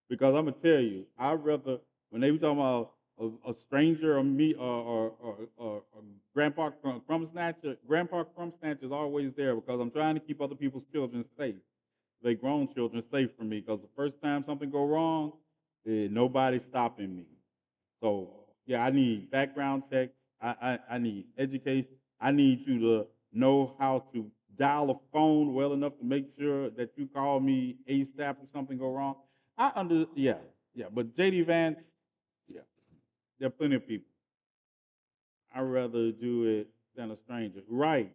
because I'm gonna tell you, I'd rather when they be talking about a stranger or me or Grandpa Crumb Snatcher is always there because I'm trying to keep other people's children safe. They grown children safe from me because the first time something go wrong, nobody's stopping me. So yeah, I need background checks. I need education. I need you to know how to dial a phone well enough to make sure that you call me ASAP if something go wrong. Yeah. But JD Vance, yeah, there are plenty of people. I'd rather do it than a stranger. Right.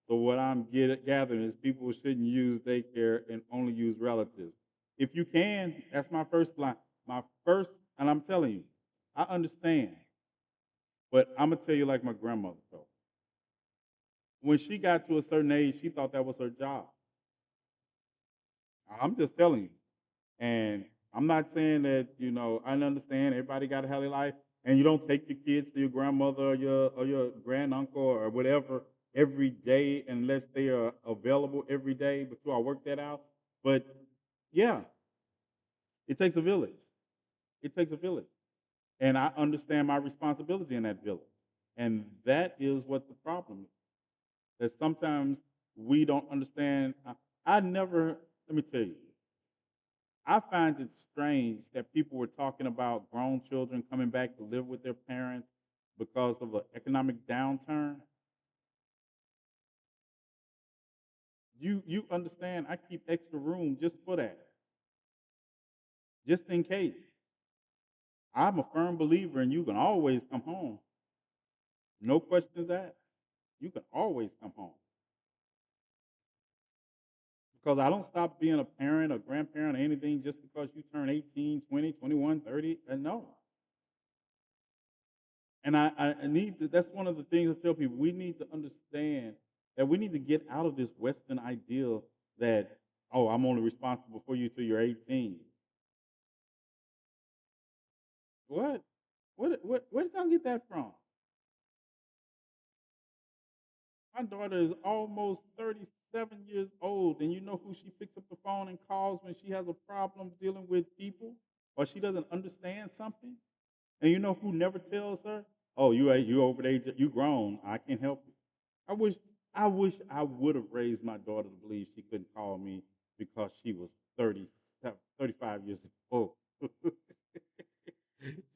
So what I'm gathering is people shouldn't use daycare and only use relatives. If you can, that's my first line. My first, and I'm telling you, I understand. But I'm gonna tell you like my grandmother told. When she got to a certain age, she thought that was her job. I'm just telling you. And I'm not saying that, I understand everybody got a healthy life and you don't take your kids to your grandmother or your granduncle or whatever every day unless they are available every day, but you all work that out. But yeah, it takes a village. It takes a village. And I understand my responsibility in that village. And that is what the problem is. That sometimes we don't understand. I never, let me tell you, I find it strange that people were talking about grown children coming back to live with their parents because of an economic downturn. You understand? I keep extra room just for that, just in case. I'm a firm believer, and you can always come home. No questions asked. You can always come home because I don't stop being a parent or grandparent or anything just because you turn 18, 20, 21, 30. And no. And I need to, that's one of the things I tell people. We need to understand that we need to get out of this Western ideal that, oh, I'm only responsible for you till you're 18. What? Where did y'all get that from? My daughter is almost 37 years old, and you know who she picks up the phone and calls when she has a problem dealing with people or she doesn't understand something? And you know who never tells her, "Oh, you over there, you grown. I can't help you." I wish I would have raised my daughter to believe she couldn't call me because she was 35 years old.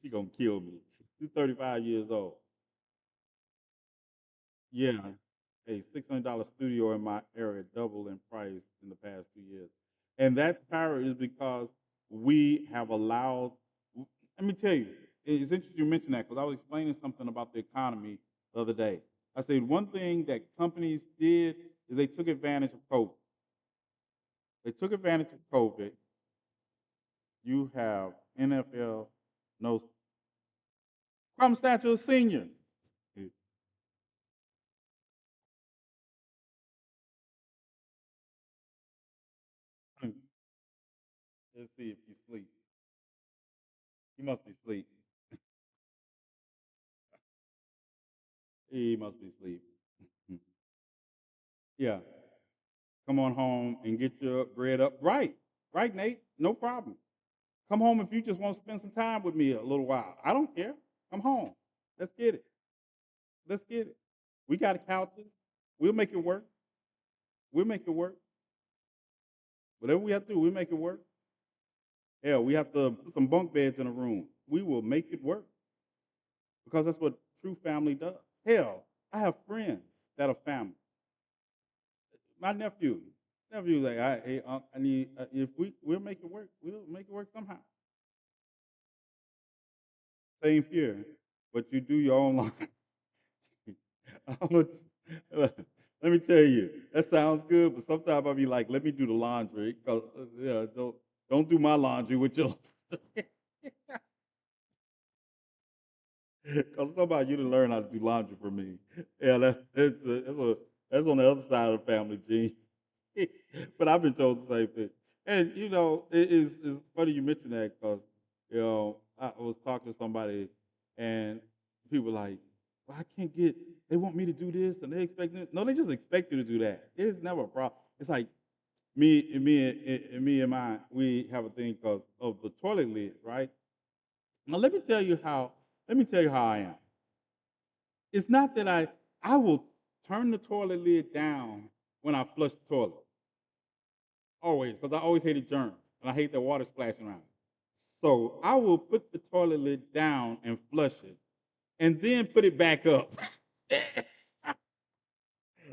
She gonna kill me. She's 35 years old. Yeah, a $600 studio in my area doubled in price in the past 2 years, and that power is because we have allowed. Let me tell you, it's interesting you mention that because I was explaining something about the economy the other day. I said one thing that companies did is they took advantage of COVID. They took advantage of COVID. You have NFL knows Crumb Snatcher Senior. Let's see if he's asleep. He must be asleep. He must be asleep. Yeah. Come on home and get your bread up. Right. Right, Nate. No problem. Come home if you just want to spend some time with me a little while. I don't care. Come home. Let's get it. Let's get it. We got couches. We'll make it work. We'll make it work. Whatever we have to do, we'll make it work. Hell, we have to put some bunk beds in a room. We will make it work because that's what true family does. Hell, I have friends that are family. My nephew's like, hey, I need if we'll make it work. We'll make it work somehow. Same here, but you do your own laundry. How much? Let me tell you, that sounds good, but sometimes I'll be like, let me do the laundry, cause yeah, don't do my laundry with your. Cause somebody you to learn how to do laundry for me. Yeah, that's on the other side of the family, Gene. But I've been told the same thing. And it's funny you mention that because I was talking to somebody and people were like, well, I can't get. They want me to do this and they expect me. No, they just expect you to do that. It's never a problem. It's like me and mine. We have a thing because of the toilet lid, right? Now let me tell you how. Let me tell you how I am. It's not that I will turn the toilet lid down when I flush the toilet. Always, because I always hated germs and I hate the water splashing around. So I will put the toilet lid down and flush it, and then put it back up.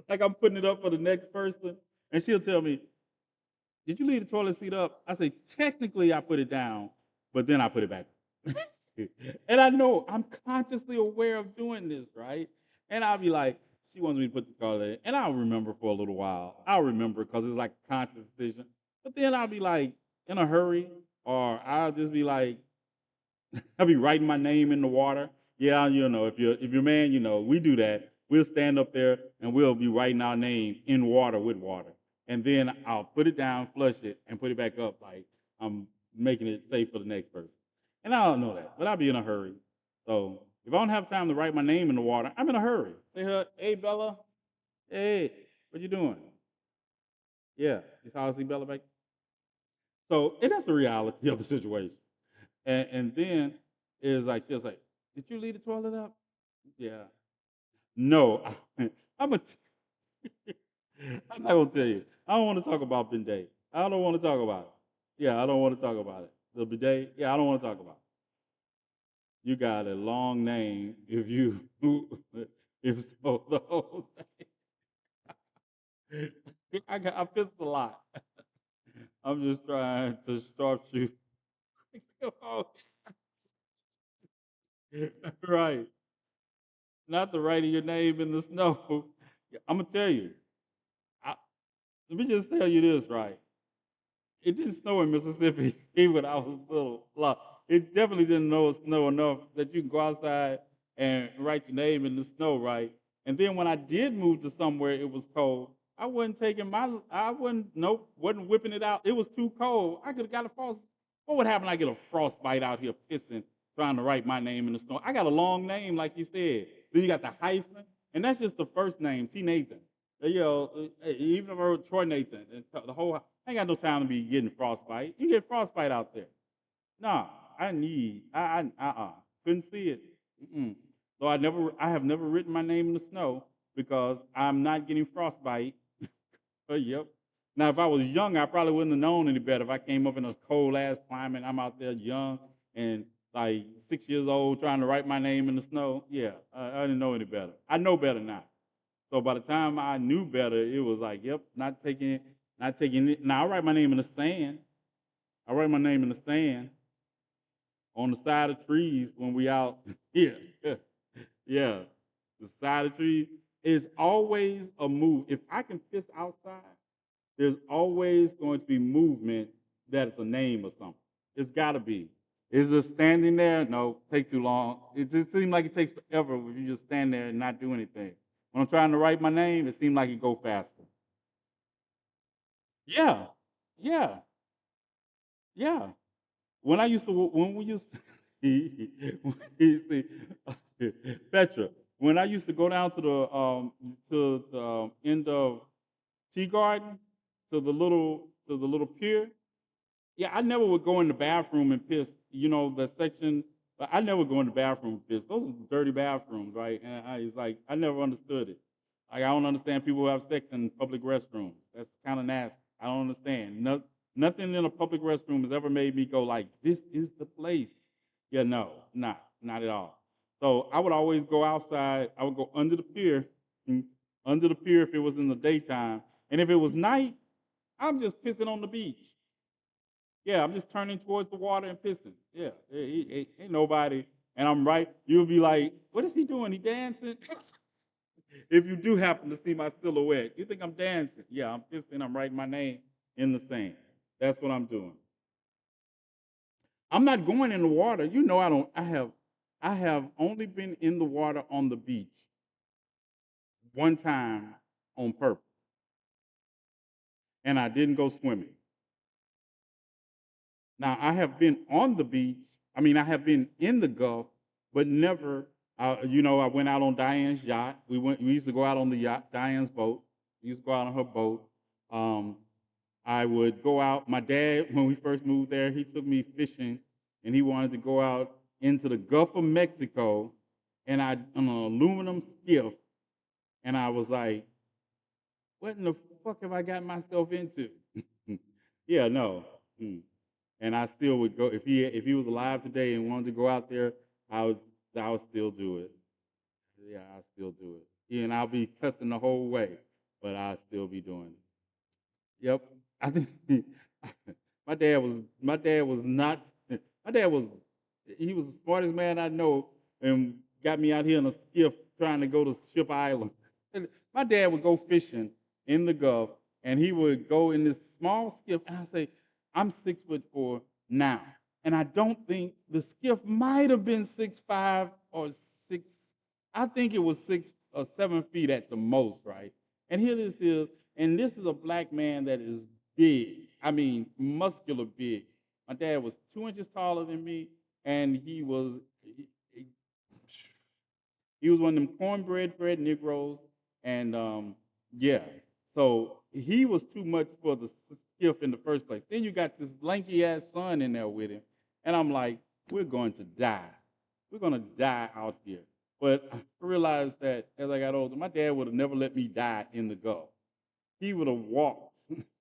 Like I'm putting it up for the next person, and she'll tell me, "Did you leave the toilet seat up?" I say, "Technically, I put it down, but then I put it back." And I know I'm consciously aware of doing this, right? And I'll be like, she wants me to put the toilet in, and I'll remember for a little while. I'll remember because it's like a conscious decision. But then I'll be like in a hurry, or I'll just be like, I'll be writing my name in the water. Yeah, if you're a man, we do that. We'll stand up there and we'll be writing our name in water with water. And then I'll put it down, flush it, and put it back up like I'm making it safe for the next person. And I don't know that, but I'll be in a hurry. So if I don't have time to write my name in the water, I'm in a hurry. Say her, hey Bella, hey, what you doing? Yeah, you saw I see Bella back. So and that's the reality of the situation. And then is like just like, did you leave the toilet up? Yeah. No, I'm a. I'm not gonna tell you. I don't want to talk about bidet. I don't want to talk about it. Yeah, I don't want to talk about it. The bidet. Yeah, I don't want to talk about it. You got a long name if you if so the whole thing. I pissed a lot. I'm just trying to sharpshoot. Right. Not the writing your name in the snow. I'm gonna tell you. I, let me just tell you this, right? It didn't snow in Mississippi even when I was little. It definitely didn't snow enough that you can go outside and write your name in the snow, right? And then when I did move to somewhere it was cold, I wasn't taking wasn't whipping it out. It was too cold. I could have got a frost. What would happen? I get a frostbite out here pissing, trying to write my name in the snow. I got a long name, like you said. Then you got the hyphen, and that's just the first name, TNathan. Even if I wrote Troy Nathan, and the whole, I ain't got no time to be getting frostbite. You get frostbite out there. Nah, couldn't see it. Mm-mm. So I have never written my name in the snow because I'm not getting frostbite. But yep. Now, if I was young, I probably wouldn't have known any better. If I came up in a cold ass climate, I'm out there young and like 6 years old trying to write my name in the snow. Yeah, I didn't know any better. I know better now. So by the time I knew better, it was like, yep, not taking it. Now I write my name in the sand. I write my name in the sand on the side of trees when we out. Yeah, yeah. The side of trees is always a move. If I can piss outside, there's always going to be movement that's a name or something. It's got to be. Is it standing there? No, take too long. It just seems like it takes forever if you just stand there and not do anything. When I'm trying to write my name, it seems like it go faster. Yeah, yeah. Yeah. When I used to, when we used to, see, Petra, when I used to go down to the end of Tea Garden, to the little pier, yeah, I never would go in the bathroom and piss. You know, the section, but I never go in the bathroom and piss. Those are dirty bathrooms, right? And it's like, I never understood it. Like, I don't understand people who have sex in public restrooms. That's kind of nasty. I don't understand. Nothing in a public restroom has ever made me go like, this is the place. Yeah, no, not at all. So I would always go outside. I would go under the pier, under the pier if it was in the daytime. And if it was night, I'm just pissing on the beach. Yeah, I'm just turning towards the water and pissing. Yeah, ain't nobody. And I'm right. You'll be like, what is he doing? He dancing? If you do happen to see my silhouette, you think I'm dancing. Yeah, I'm pissing. I'm writing my name in the sand. That's what I'm doing. I'm not going in the water. You know I don't. I have only been in the water on the beach one time on purpose, and I didn't go swimming. Now, I have been on the beach. I mean, I have been in the Gulf, but never. You know, I went out on Diane's yacht. We used to go out on the yacht, Diane's boat. We used to go out on her boat. Um, I would go out. My dad, when we first moved there, he took me fishing, and he wanted to go out into the Gulf of Mexico, and I on an aluminum skiff, and I was like, "What in the fuck have I got myself into?" Yeah, no. Mm. And I still would go if he was alive today and wanted to go out there. I would still do it. Yeah, I still do it. Yeah, and I'll be cussing the whole way, but I still be doing it. Yep. I think my dad was not my dad was he was the smartest man I know and got me out here in a skiff trying to go to Ship Island. My dad would go fishing in the Gulf and he would go in this small skiff and I say, I'm 6'4" now. And I don't think the skiff might have been 6'5" or six. I think it was 6 or 7 feet at the most, right? And here this is, and this is a black man that is big. I mean, muscular big. My dad was 2 inches taller than me, and he was one of them cornbread Fred Negroes, and yeah. So he was too much for the skiff in the first place. Then you got this lanky ass son in there with him, and I'm like, we're going to die. We're going to die out here. But I realized that as I got older, my dad would have never let me die in the Gulf. He would have walked.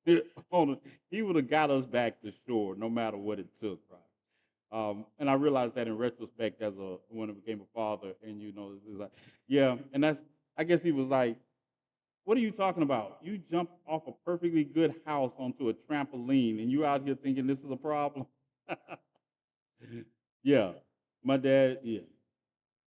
He would have got us back to shore, no matter what it took, right? And I realized that in retrospect, when I became a father, and you know, it's like, yeah, and that's. I guess he was like, "What are you talking about? You jumped off a perfectly good house onto a trampoline, and you out here thinking this is a problem?" Yeah, my dad. Yeah,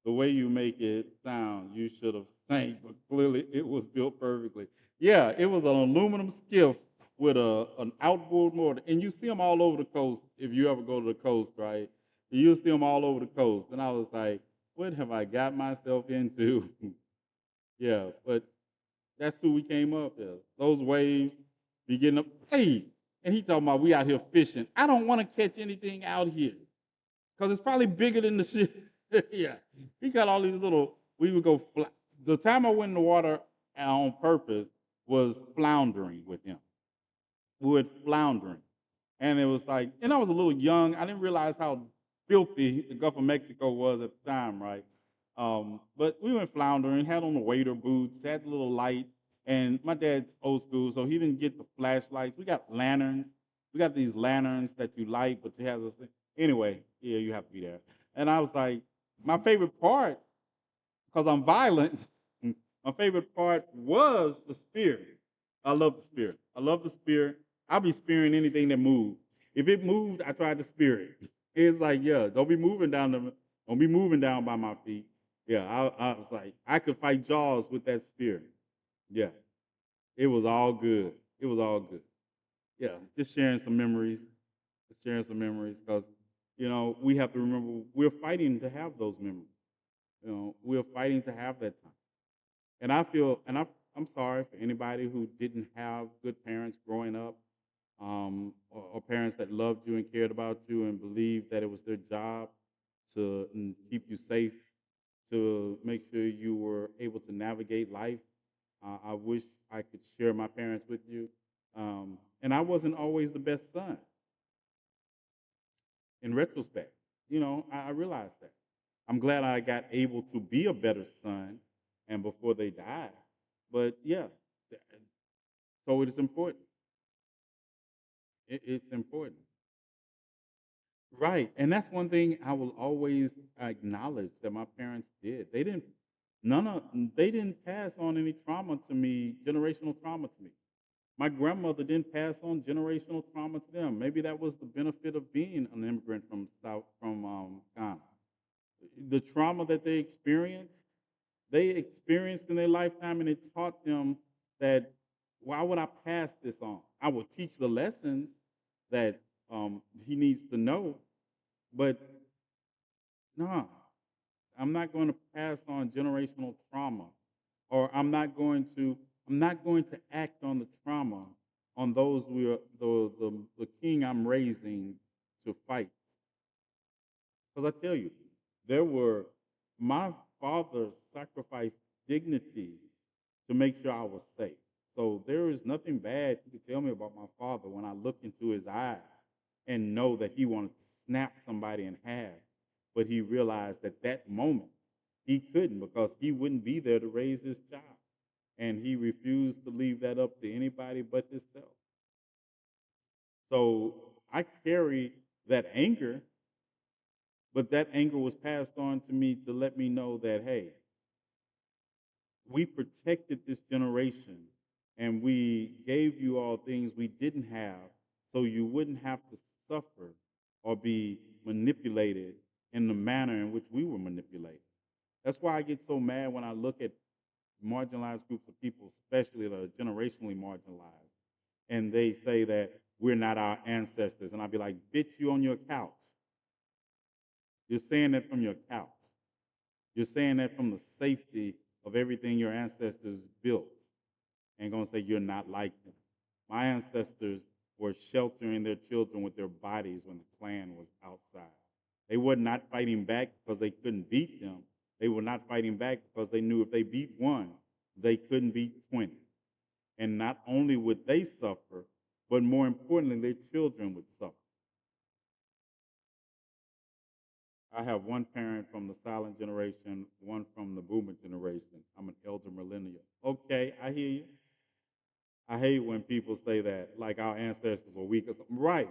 the way you make it sound, you should have sank, but clearly it was built perfectly. Yeah, it was an aluminum skiff with an outboard motor, and you see them all over the coast. If you ever go to the coast, right? You see them all over the coast, and I was like, "What have I got myself into?" Yeah, but that's who we came up with. Those waves, be getting up. Hey, and he talking about we out here fishing. I don't want to catch anything out here because it's probably bigger than the shit. Yeah, he got all these little. We would go. The time I went in the water on purpose was floundering with him. We were floundering, and it was like, and I was a little young. I didn't realize how filthy the Gulf of Mexico was at the time, right? But we went floundering, had on the waiter boots, had a little light, and my dad's old school, so he didn't get the flashlights. We got lanterns. We got these lanterns that you light, but you have this. Anyway, yeah, you have to be there. And I was like, my favorite part, because I'm violent, my favorite part was the spear. I love the spear. I love the spear. I'll be spearing anything that moved. If it moved, I tried to spear it. It's like, yeah, don't be moving down by my feet. Yeah, I was like, I could fight Jaws with that spear. Yeah, it was all good. It was all good. Yeah, just sharing some memories. Just sharing some memories because, you know, we have to remember we're fighting to have those memories. You know, we're fighting to have that time. And I feel, and I'm sorry for anybody who didn't have good parents growing up. or parents that loved you and cared about you and believed that it was their job to keep you safe, to make sure you were able to navigate life. I wish I could share my parents with you. And I wasn't always the best son in retrospect. I realized that. I'm glad I got able to be a better son and before they died. But yeah, so it is important. It's important. Right. And that's one thing I will always acknowledge that my parents did. They didn't pass on any trauma to me, generational trauma to me. My grandmother didn't pass on generational trauma to them. Maybe that was the benefit of being an immigrant from Ghana. The trauma that they experienced in their lifetime, and it taught them that why would I pass this on? I will teach the lessons that he needs to know, but no, I'm not going to pass on generational trauma, or I'm not going to act on the trauma on those the king I'm raising to fight. Because I tell you, there were my father sacrificed dignity to make sure I was safe. So there is nothing bad you can tell me about my father when I look into his eyes and know that he wanted to snap somebody in half, but he realized at that moment he couldn't because he wouldn't be there to raise his child. And he refused to leave that up to anybody but himself. So I carry that anger, but that anger was passed on to me to let me know that, hey, we protected this generation and we gave you all things we didn't have so you wouldn't have to suffer or be manipulated in the manner in which we were manipulated. That's why I get so mad when I look at marginalized groups of people, especially that are generationally marginalized, and they say that we're not our ancestors. And I'd be like, bitch, you on your couch. You're saying that from your couch. You're saying that from the safety of everything your ancestors built, and going to say you're not like them. My ancestors were sheltering their children with their bodies when the Klan was outside. They were not fighting back because they couldn't beat them. They were not fighting back because they knew if they beat one, they couldn't beat 20. And not only would they suffer, but more importantly, their children would suffer. I have one parent from the silent generation, one from the boomer generation. I'm an elder millennial. Okay, I hear you. I hate when people say that, like our ancestors were weak or something. Right.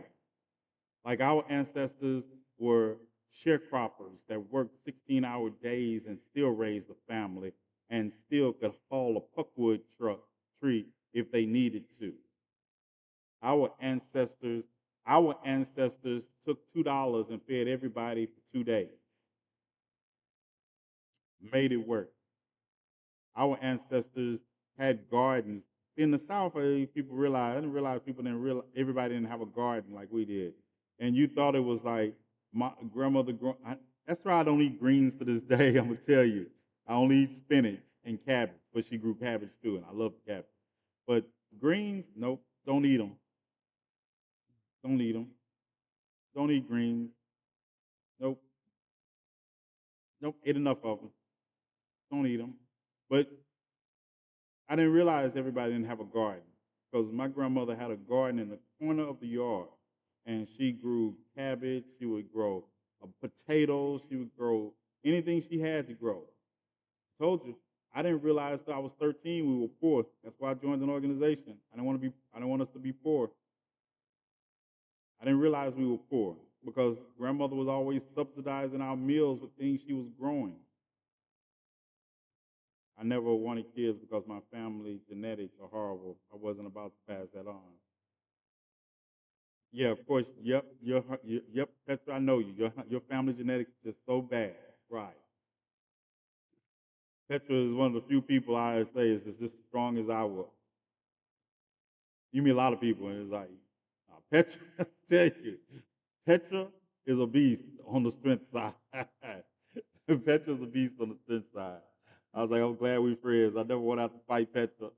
Like our ancestors were sharecroppers that worked 16-hour days and still raised a family and still could haul a puckwood tree if they needed to. Our ancestors, our ancestors took $2 and fed everybody for 2 days. Made it work. Our ancestors had gardens. In the South, people realized, I didn't realize people didn't realize, everybody didn't have a garden like we did. And you thought it was like my grandmother, that's why I don't eat greens to this day, I'm going to tell you. I only eat spinach and cabbage, but she grew cabbage too, and I love cabbage. But greens, nope, don't eat them. Don't eat them. Don't eat greens. Nope. Nope, ate enough of them. Don't eat them. But I didn't realize everybody didn't have a garden because my grandmother had a garden in the corner of the yard, and she grew cabbage. She would grow potatoes. She would grow anything she had to grow. I told you, I didn't realize till I was 13 we were poor. That's why I joined an organization. I didn't want to be. I didn't want us to be poor. I didn't realize we were poor because grandmother was always subsidizing our meals with things she was growing. I never wanted kids because my family genetics are horrible. I wasn't about to pass that on. Yeah, of course. Yep. Yep. Petra, I know you. Your family genetics is just so bad. Right. Petra is one of the few people I say is just as strong as I was. You meet a lot of people, and it's like, Petra, I tell you, Petra is a beast on the strength side. Petra's a beast on the strength side. I was like, I'm glad we're friends. I never want to have to fight Petra.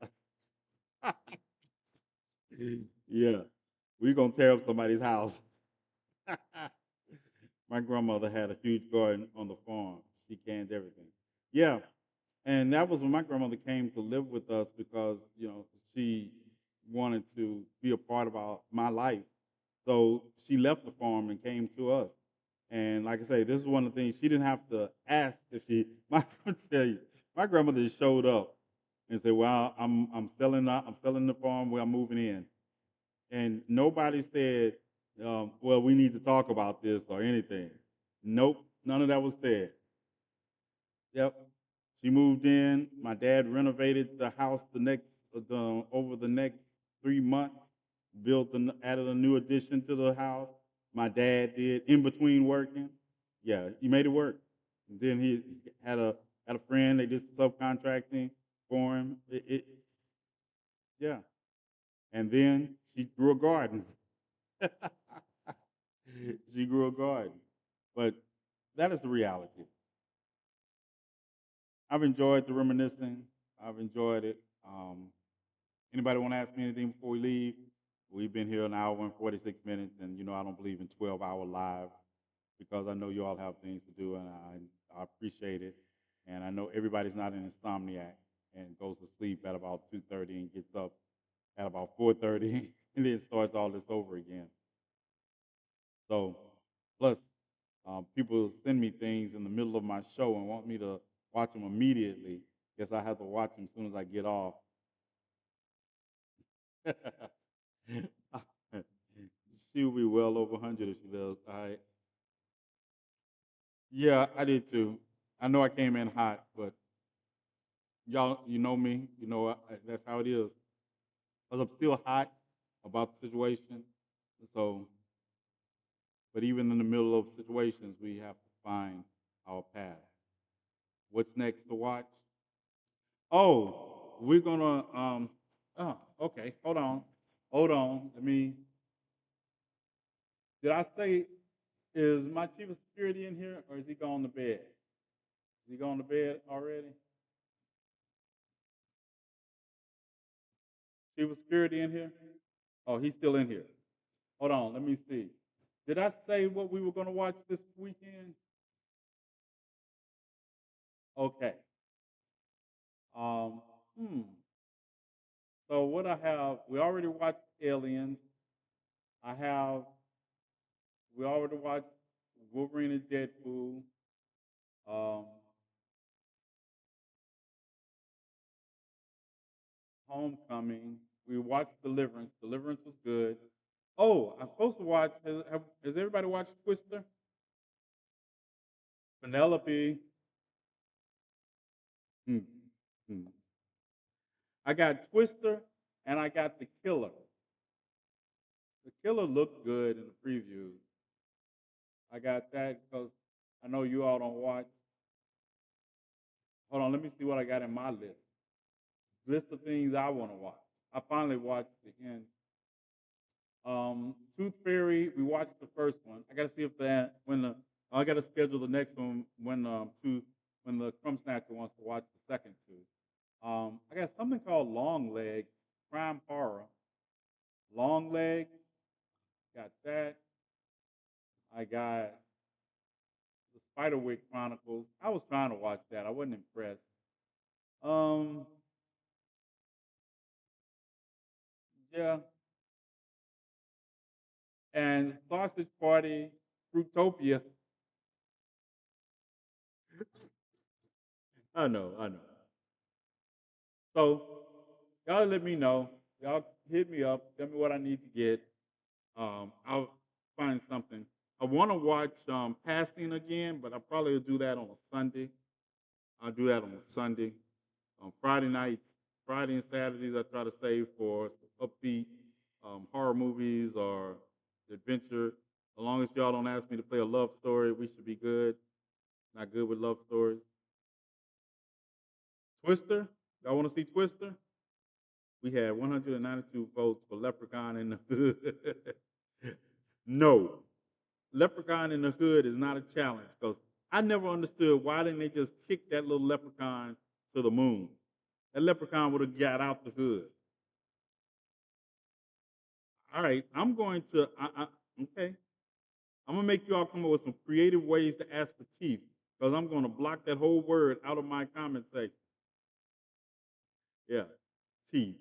Yeah. We're gonna tear up somebody's house. My grandmother had a huge garden on the farm. She canned everything. Yeah, and that was when my grandmother came to live with us because she wanted to be a part of my life. So she left the farm and came to us. And like I say, this is one of the things she didn't have to ask if she. I tell you, my grandmother just showed up and said, "Well, I'm selling the farm. Where I'm moving in." And nobody said, "Well, we need to talk about this" or anything. Nope, none of that was said. Yep, she moved in. My dad renovated the house over the next 3 months. Added a new addition to the house. My dad did in between working. Yeah, he made it work. And then he had a friend. They did subcontracting for him. Yeah, and then she grew a garden. She grew a garden. But that is the reality. I've enjoyed the reminiscing. I've enjoyed it. Anybody want to ask me anything before we leave? We've been here an hour and 46 minutes, and I don't believe in 12-hour live because I know you all have things to do, and I appreciate it. And I know everybody's not an insomniac and goes to sleep at about 2:30 and gets up at about 4:30 and then starts all this over again. So, plus, people send me things in the middle of my show and want me to watch them immediately. Guess I have to watch them as soon as I get off. She will be well over 100 if she does. All right. Yeah, I did too. I know I came in hot, but y'all, you know me. That's how it is. Because I'm still hot about the situation. So, but even in the middle of situations, we have to find our path. What's next to watch? Oh, we're gonna. Oh, okay. Hold on. Did I say? Is my chief of security in here, or is he gone to bed? Is he gone to bed already? Chief of security in here? Oh, he's still in here. Hold on. Let me see. Did I say what we were gonna watch this weekend? Okay. Um. Hmm. So what I have, we already watched Aliens. I have. We already watched Wolverine and Deadpool. Um. Homecoming. We watched Deliverance. Deliverance was good. Oh, I'm supposed to watch. Has everybody watched Twister? Penelope. Hmm. Hmm. I got Twister and I got The Killer. The Killer looked good in the preview. I got that because I know you all don't watch. Hold on, let me see what I got in my list. List of things I want to watch. I finally watched the end. Tooth Fairy. We watched the first one. I got to see if I got to schedule the next one when the Crumb Snatcher wants to watch the second two. I got something called Long Legs, crime horror. Long Legs, got that. I got the Spiderwick Chronicles. I was trying to watch that. I wasn't impressed. Um, yeah, and Sausage Party, Fruitopia. I know. So y'all let me know. Y'all hit me up. Tell me what I need to get. I'll find something. I want to watch Passing again, but I probably will do that on a Sunday. I'll do that on a Sunday. On Friday nights, Friday and Saturdays, I try to save for upbeat horror movies or adventure. As long as y'all don't ask me to play a love story, we should be good. Not good with love stories. Twister, y'all want to see Twister? We had 192 votes for Leprechaun in the Hood. No, Leprechaun in the Hood is not a challenge because I never understood why didn't they just kick that little leprechaun to the moon. That leprechaun would have got out the hood. All right, I'm going to. Okay, I'm gonna make you all come up with some creative ways to ask for teeth because I'm gonna block that whole word out of my comment section. Yeah, teeth.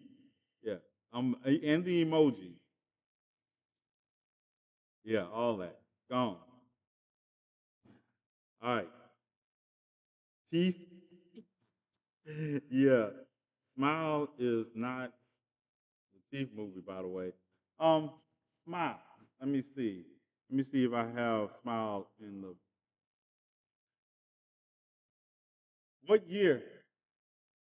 Yeah, and the emojis. Yeah, all that gone. All right, teeth. Yeah, smile is not the teeth movie, by the way. Um, smile. Let me see. Let me see if I have smile in the. What year?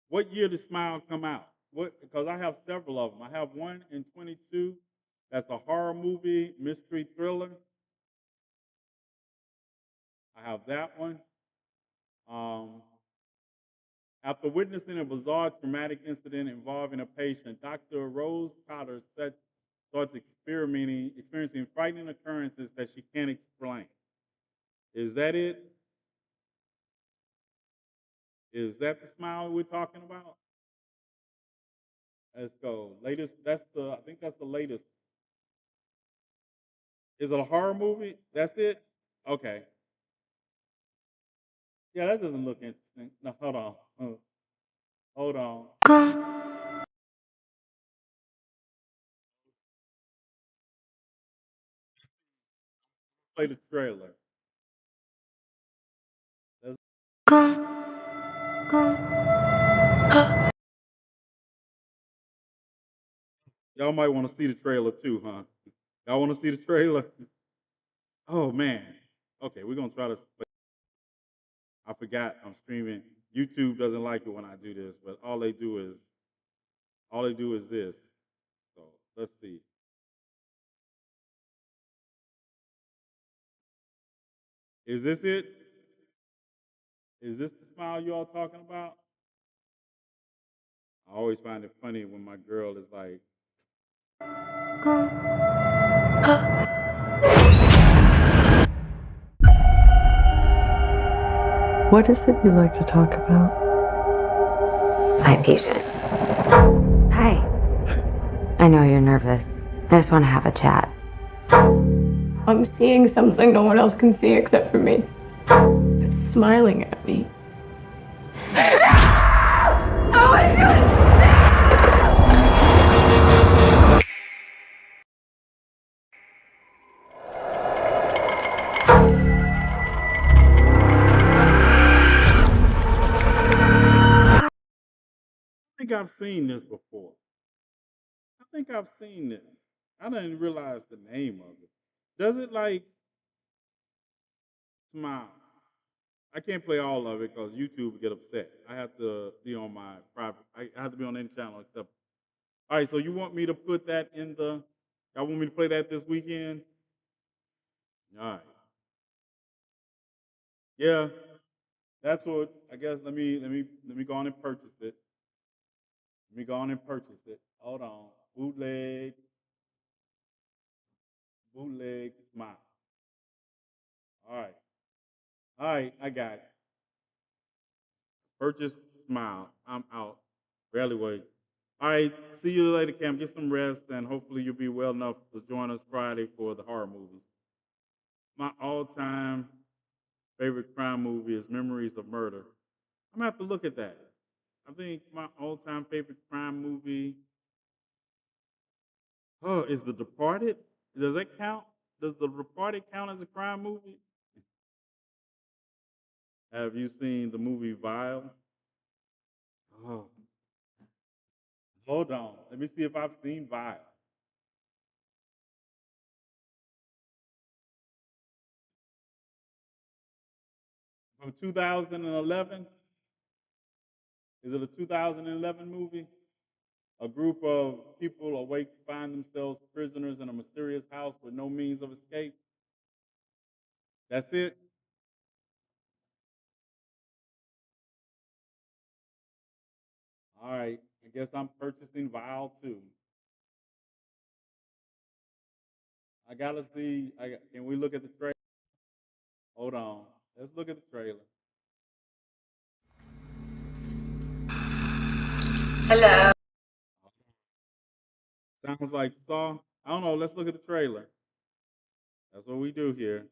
What year did Smile come out? What? Because I have several of them. I have one in 22. That's a horror movie, mystery thriller. I have that one. Um, After witnessing a bizarre traumatic incident involving a patient, Dr. Rose Cotter starts experiencing frightening occurrences that she can't explain. Is that it? Is that the smile we're talking about? Let's go. Latest. That's the. I think that's the latest. Is it a horror movie? That's it. Okay. Yeah, that doesn't look interesting. No, hold on. Hold on. Play the trailer. Let's, y'all might want to see the trailer too, huh? Y'all want to see the trailer? Oh man. Okay, we're gonna try to. I forgot I'm streaming. YouTube doesn't like it when I do this, but all they do is this. So let's see. Is this it? Is this the smile you all talking about? I always find it funny when my girl is like, What is it you like to talk about? My patient. Hi. I know you're nervous. I just want to have a chat. I'm seeing something no one else can see except for me. It's smiling at me. Oh my God! I think I've seen this before. I think I've seen this. I didn't realize the name of it. Does it like smile? I can't play all of it because YouTube will get upset. I have to be on my private. I have to be on any channel except. All right, so you want me to put that in the? Y'all want me to play that this weekend? All right. Yeah, that's what I guess. Let me go on and purchase it. Let me go on and purchase it. Hold on. Bootleg smile. All right. All right, I got it. Purchase smile. I'm out. Barely wait. All right, see you later, Cam. Get some rest, and hopefully you'll be well enough to join us Friday for the horror movies. My all-time favorite crime movie is Memories of Murder. I'm gonna have to look at that. I think my all-time favorite crime movie, is The Departed. Does that count? Does The Departed count as a crime movie? Have you seen the movie Vile? Oh, hold on. Let me see if I've seen Vile. From 2011. Is it a 2011 movie? A group of people awake to find themselves prisoners in a mysterious house with no means of escape. That's it. All right. I guess I'm purchasing Vile too. I gotta see. Can we look at the trailer? Hold on. Let's look at the trailer. Hello. Sounds like Saw. I don't know. Let's look at the trailer. That's what we do here.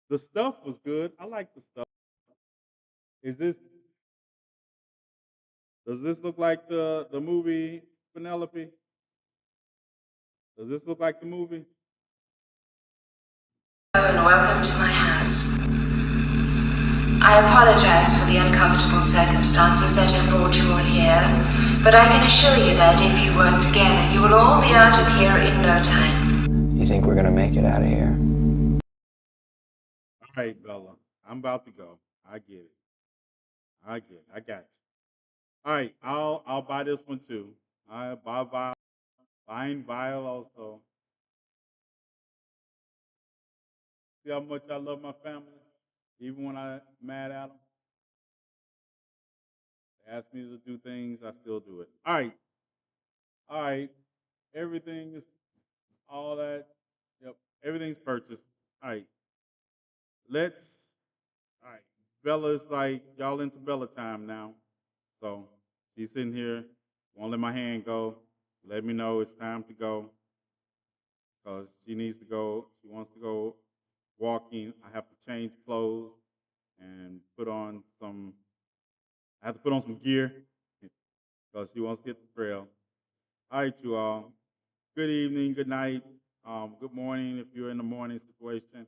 The stuff was good. I like the stuff. Is this? Does this look like the movie Penelope? Does this look like the movie? Hello and welcome to my house. I apologize for the uncomfortable circumstances that have brought you all here, but I can assure you that if you work together, you will all be out of here in no time. You think we're gonna make it out of here? All right, Bella. I'm about to go. I get it. I get it. I got you. All right, I'll buy this one too. I buy buying vial also. See how much I love my family, even when I'm mad at them. They ask me to do things, I still do it. All right. Everything is all that. Yep, everything's purchased. All right, let's. All right, Bella's like y'all into Bella time now, so she's sitting here, won't let my hand go. Let me know it's time to go, because she needs to go. She wants to go walking. I have to change clothes and put on some. I have to put on some gear because she wants to hit the trail. All right, you all. Good evening, good night, good morning if you're in the morning situation.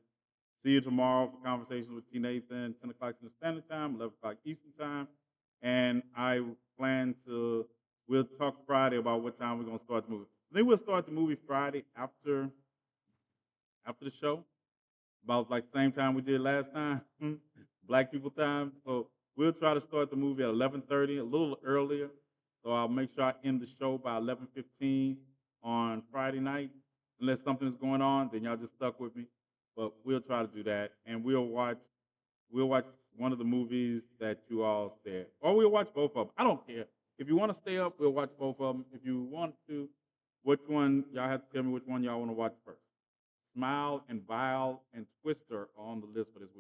See you tomorrow for Conversations with TNathan, 10 o'clock Central Standard Time, 11 o'clock Eastern Time. And I plan to, we'll talk Friday about what time we're going to start the movie. I think we'll start the movie Friday after the show, about like the same time we did last time, Black people time. So we'll try to start the movie at 11:30, a little earlier. So I'll make sure I end the show by 11:15 on Friday night. Unless something's going on, then y'all just stuck with me. But we'll try to do that, and we'll watch one of the movies that you all said, or we'll watch both of them. I don't care. If you want to stay up, we'll watch both of them. If you want to, which one, y'all have to tell me which one y'all want to watch first. Smile and Vile and Twister are on the list for this week.